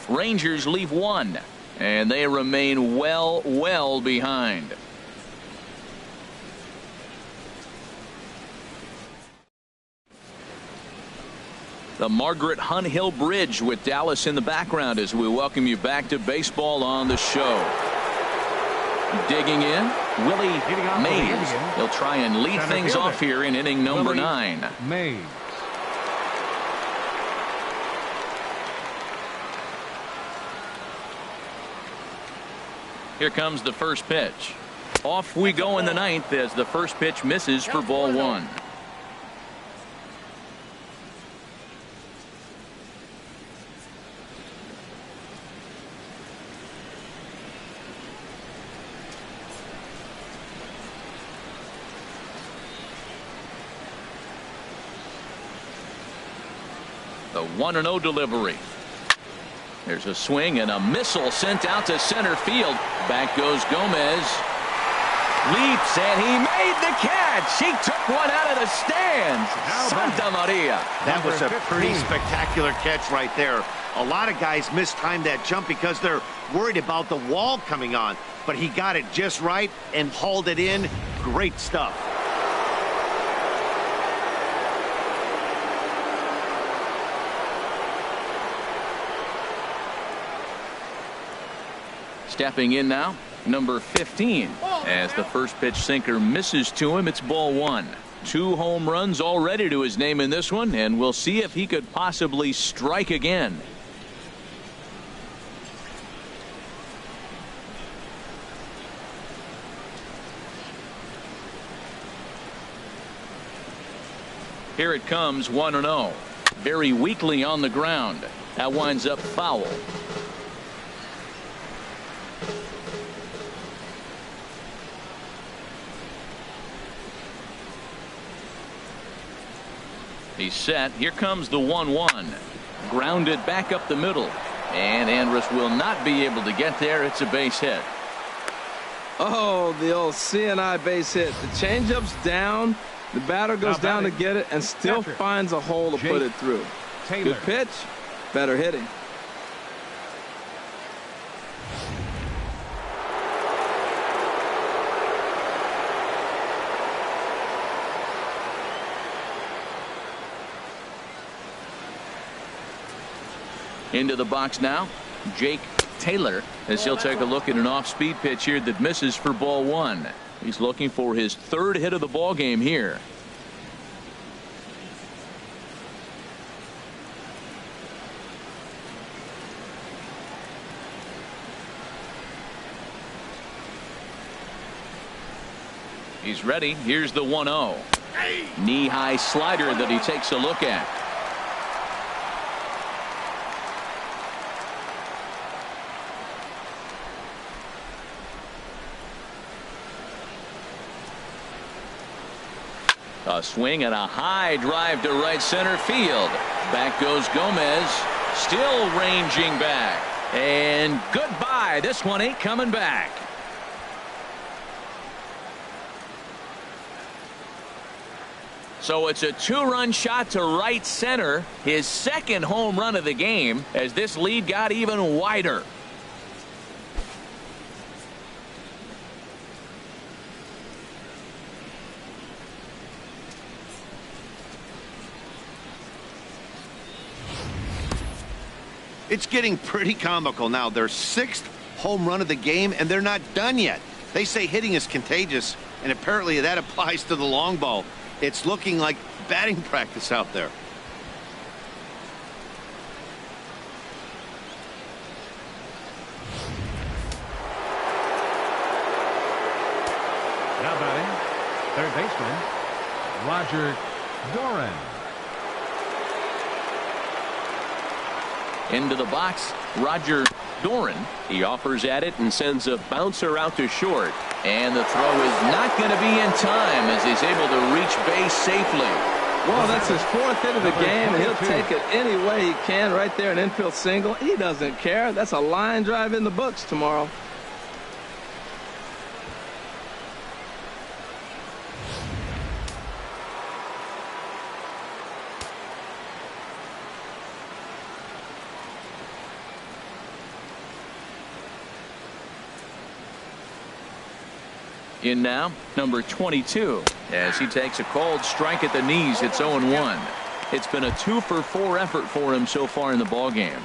Rangers leave one, and they remain well behind. The Margaret Hunt Hill Bridge with Dallas in the background as we welcome you back to baseball on the show. Digging in, Willie Mays. He'll try and lead things off here in inning number 9. Mays. Here comes the first pitch. Off we go in the 9th as the first pitch misses for ball 1. The 1-0 delivery. There's a swing and a missile sent out to center field. Back goes Gomez. Leaps, and he made the catch. He took one out of the stands. Santa Maria. That was a pretty spectacular catch right there. A lot of guys mistime that jump because they're worried about the wall coming on. But he got it just right and hauled it in. Great stuff. Stepping in now, number 15. As the first pitch sinker misses to him, it's ball 1. 2 home runs already to his name in this one, and we'll see if he could possibly strike again. Here it comes, 1-0. Very weakly on the ground. That winds up foul. He's set. Here comes the 1-1. Grounded back up the middle. And Andrus will not be able to get there. It's a base hit. Oh, the old CNI base hit. The changeup's down. The batter goes down to get it and still finds a hole to put it through. Good pitch. Better hitting. Into the box now, Jake Taylor, as he'll take a look at an off-speed pitch here that misses for ball 1. He's looking for his 3rd hit of the ball game here. He's ready. Here's the 1-0. Knee-high slider that he takes a look at. A swing and a high drive to right center field. Back goes Gomez. Still ranging back. And goodbye. This one ain't coming back. So it's a 2-run shot to right center. His 2nd home run of the game as this lead got even wider. It's getting pretty comical now. Their 6th home run of the game, and they're not done yet. They say hitting is contagious, and apparently that applies to the long ball. It's looking like batting practice out there. Now batting, third baseman, Roger Doran. Into the box, Roger Doran. He offers at it and sends a bouncer out to short. And the throw is not going to be in time as he's able to reach base safely. Well, that's his 4th hit of the game, and he'll take it any way he can. Right there, an infield single. He doesn't care. That's a line drive in the books tomorrow. In now, number 22, as he takes a cold strike at the knees. It's 0-1. It's been a 2-for-4 effort for him so far in the ballgame.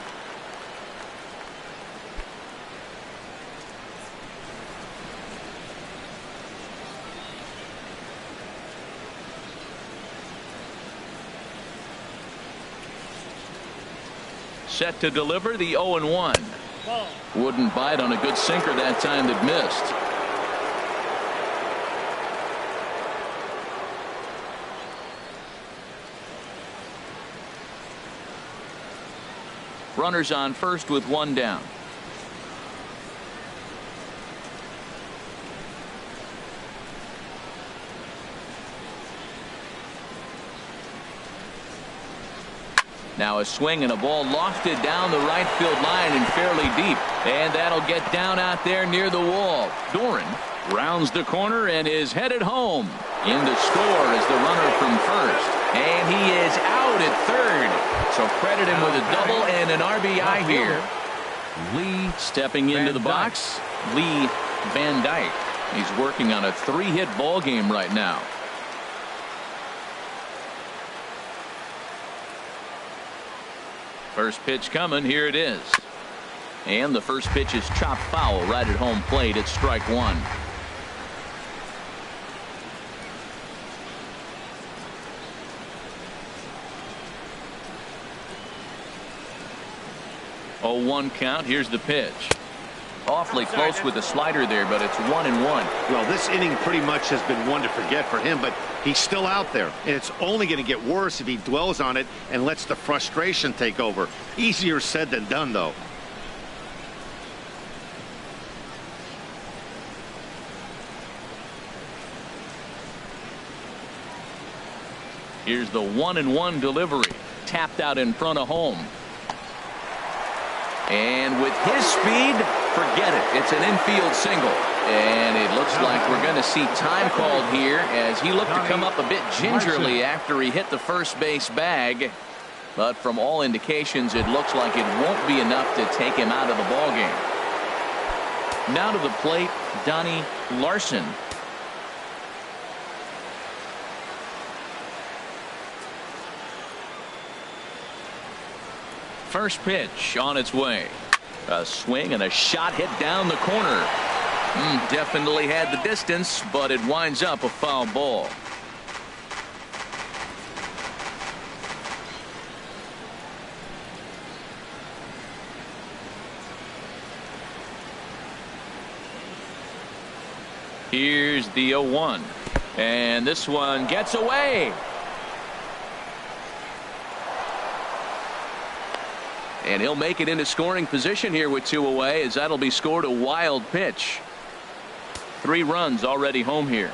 Set to deliver the 0-1. Wouldn't bite on a good sinker that time that missed. Runners on first with 1 down. Now a swing and a ball lofted down the right field line and fairly deep. And that'll get down out there near the wall. Doran rounds the corner and is headed home. In to score is the runner from first. And he is out at third. So credit him with a double and an RBI here. Lee stepping into the box. Lee Van Dyke. He's working on a 3-hit ball game right now. First pitch coming. Here it is. And the first pitch is chopped foul right at home plate. It's strike 1. Oh, 1 count. Here's the pitch. Awfully close with the slider there, but it's 1-1. Well, this inning pretty much has been one to forget for him, but he's still out there, and it's only going to get worse if he dwells on it and lets the frustration take over. Easier said than done, though. Here's the 1-1 delivery. Tapped out in front of home. And with his speed, forget it. It's an infield single. And it looks like we're going to see time called here as he looked to come up a bit gingerly after he hit the first base bag. But from all indications, it looks like it won't be enough to take him out of the ballgame. Now to the plate, Donnie Larson. First pitch on its way. A swing and a shot hit down the corner. Definitely had the distance, but it winds up a foul ball. Here's the 0-1. And this one gets away. And he'll make it into scoring position here with 2 away, as that'll be scored a wild pitch. 3 runs already home here.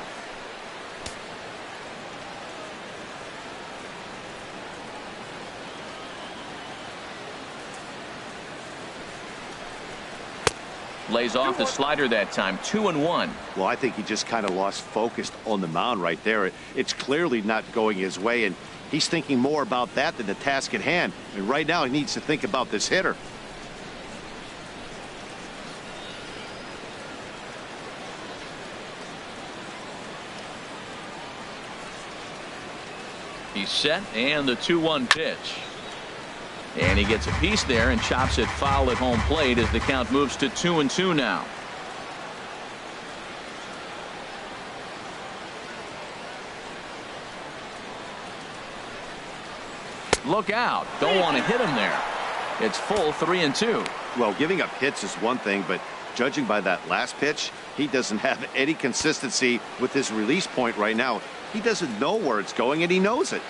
Lays off the slider that time. 2-1. Well, I think he just kind of lost focus on the mound right there. It's clearly not going his way, and he's thinking more about that than the task at hand. And right now he needs to think about this hitter. He's set, and the 2-1 pitch. And he gets a piece there and chops it foul at home plate as the count moves to 2-2 now. Look out. Don't want to hit him there. It's full 3-2. Well, giving up hits is one thing, but judging by that last pitch, he doesn't have any consistency with his release point right now. He doesn't know where it's going, and he knows it.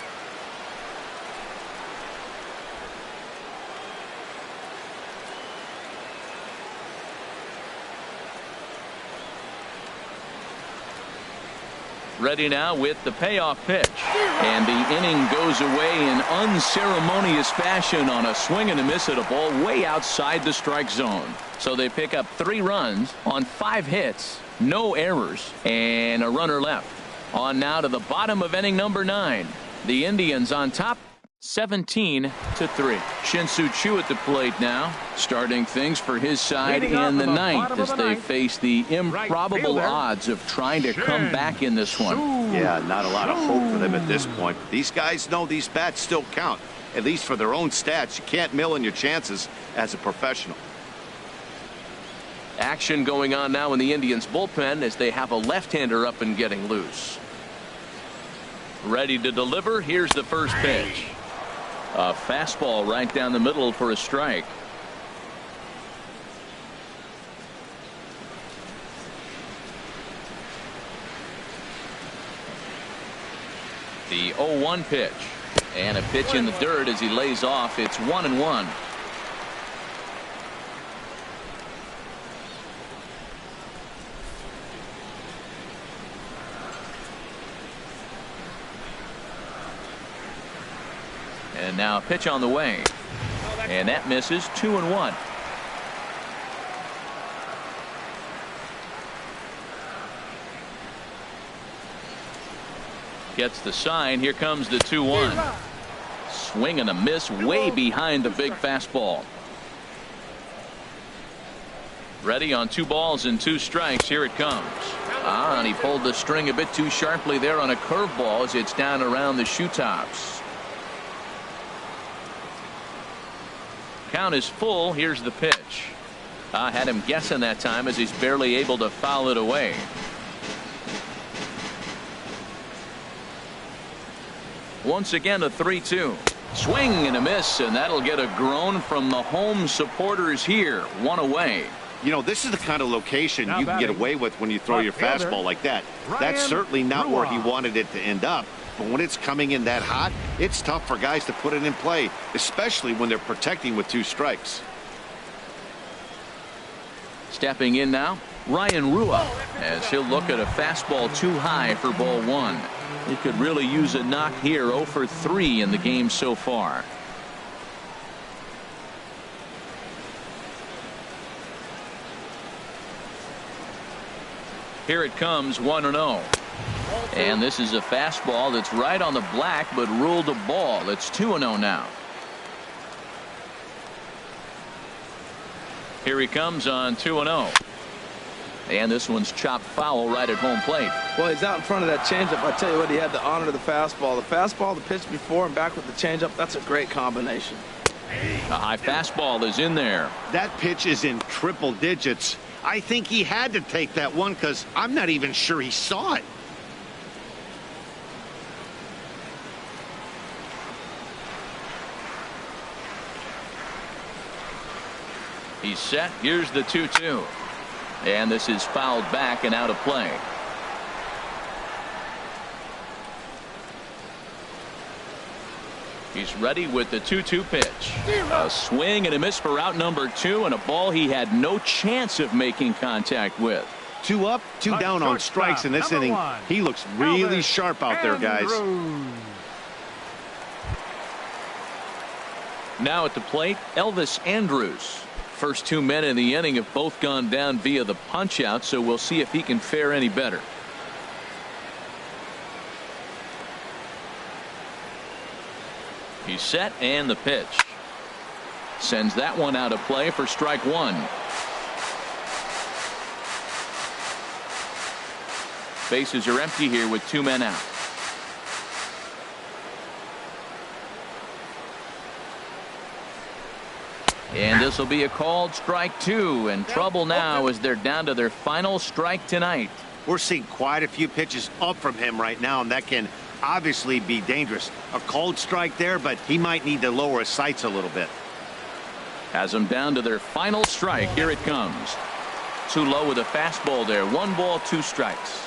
Ready now with the payoff pitch. And the inning goes away in unceremonious fashion on a swing and a miss at a ball way outside the strike zone. So they pick up 3 runs on 5 hits, no errors, and a runner left. On now to the bottom of inning number 9. The Indians on top, 17-3. Shin-Soo Choo at the plate now, starting things for his side in the 9th as they face the improbable odds of trying to come back in this one. Yeah, not a lot of hope for them at this point. These guys know these bats still count, at least for their own stats. You can't mill in your chances as a professional. Action going on now in the Indians bullpen as they have a left-hander up and getting loose. Ready to deliver. Here's the first pitch. A fastball right down the middle for a strike. The 0-1 pitch. And a pitch in the dirt as he lays off. It's 1-1. And now a pitch on the way. And that misses. 2-1. Gets the sign. Here comes the 2-1. Swing and a miss way behind the big fastball. Ready on 2 balls and 2 strikes. Here it comes. And he pulled the string a bit too sharply there on a curveball as it's down around the shoe tops. Count is full. Here's the pitch. Had him guessing that time as he's barely able to foul it away. Once again a 3-2. Swing and a miss, and that'll get a groan from the home supporters here. 1 away. You know, this is the kind of location you can get away with when you throw your fastball like that. That's certainly not where he wanted it to end up. But when it's coming in that hot, it's tough for guys to put it in play, especially when they're protecting with 2 strikes. Stepping in now, Ryan Rua, as he'll look at a fastball too high for ball 1. He could really use a knock here. 0 for 3 in the game so far. Here it comes, 1-0. And this is a fastball that's right on the black but ruled a ball. It's 2-0 now. Here he comes on 2-0. And this one's chopped foul right at home plate. Well, he's out in front of that changeup. I tell you what, he had the honor of the fastball. The fastball, the pitch before, and back with the changeup. That's a great combination. A high fastball is in there. That pitch is in triple digits. I think he had to take that one because I'm not even sure he saw it. He's set. Here's the 2-2. And this is fouled back and out of play. He's ready with the 2-2 pitch. A swing and a miss for out number 2, and a ball he had no chance of making contact with. 2 up, 2 down on strikes in this inning. He looks really sharp out there, guys. Now at the plate, Elvis Andrus. First 2 men in the inning have both gone down via the punch out, so we'll see if he can fare any better. He's set, and the pitch. Sends that one out of play for strike 1. Bases are empty here with 2 men out. And this will be a called strike 2, and trouble now as they're down to their final strike tonight. We're seeing quite a few pitches up from him right now, and that can obviously be dangerous. A called strike there, but he might need to lower his sights a little bit. Has them down to their final strike. Here it comes. Too low with a fastball there. 1 ball, 2 strikes.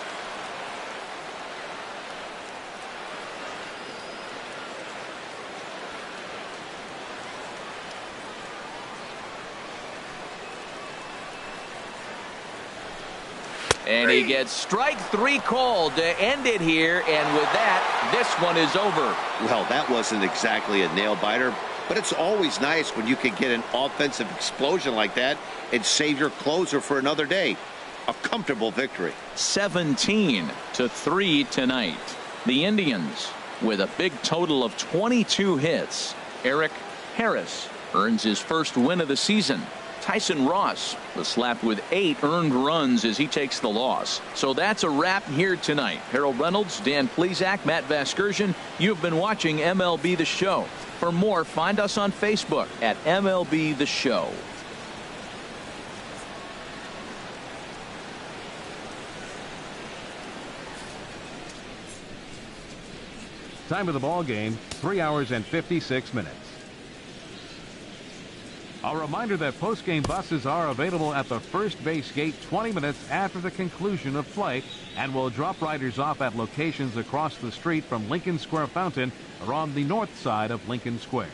And he gets strike 3 called to end it here. And with that, this one is over. Well, that wasn't exactly a nail-biter, but it's always nice when you can get an offensive explosion like that and save your closer for another day. A comfortable victory. 17-3 tonight. The Indians with a big total of 22 hits. Eric Harris earns his first win of the season. Tyson Ross was slapped with 8 earned runs as he takes the loss. So that's a wrap here tonight. Harold Reynolds, Dan Plesac, Matt Vasgersian. You've been watching MLB The Show. For more, find us on Facebook at MLB The Show. Time of the ball game, 3 hours and 56 minutes. A reminder that post-game buses are available at the first base gate 20 minutes after the conclusion of play and will drop riders off at locations across the street from Lincoln Square Fountain or on the north side of Lincoln Square.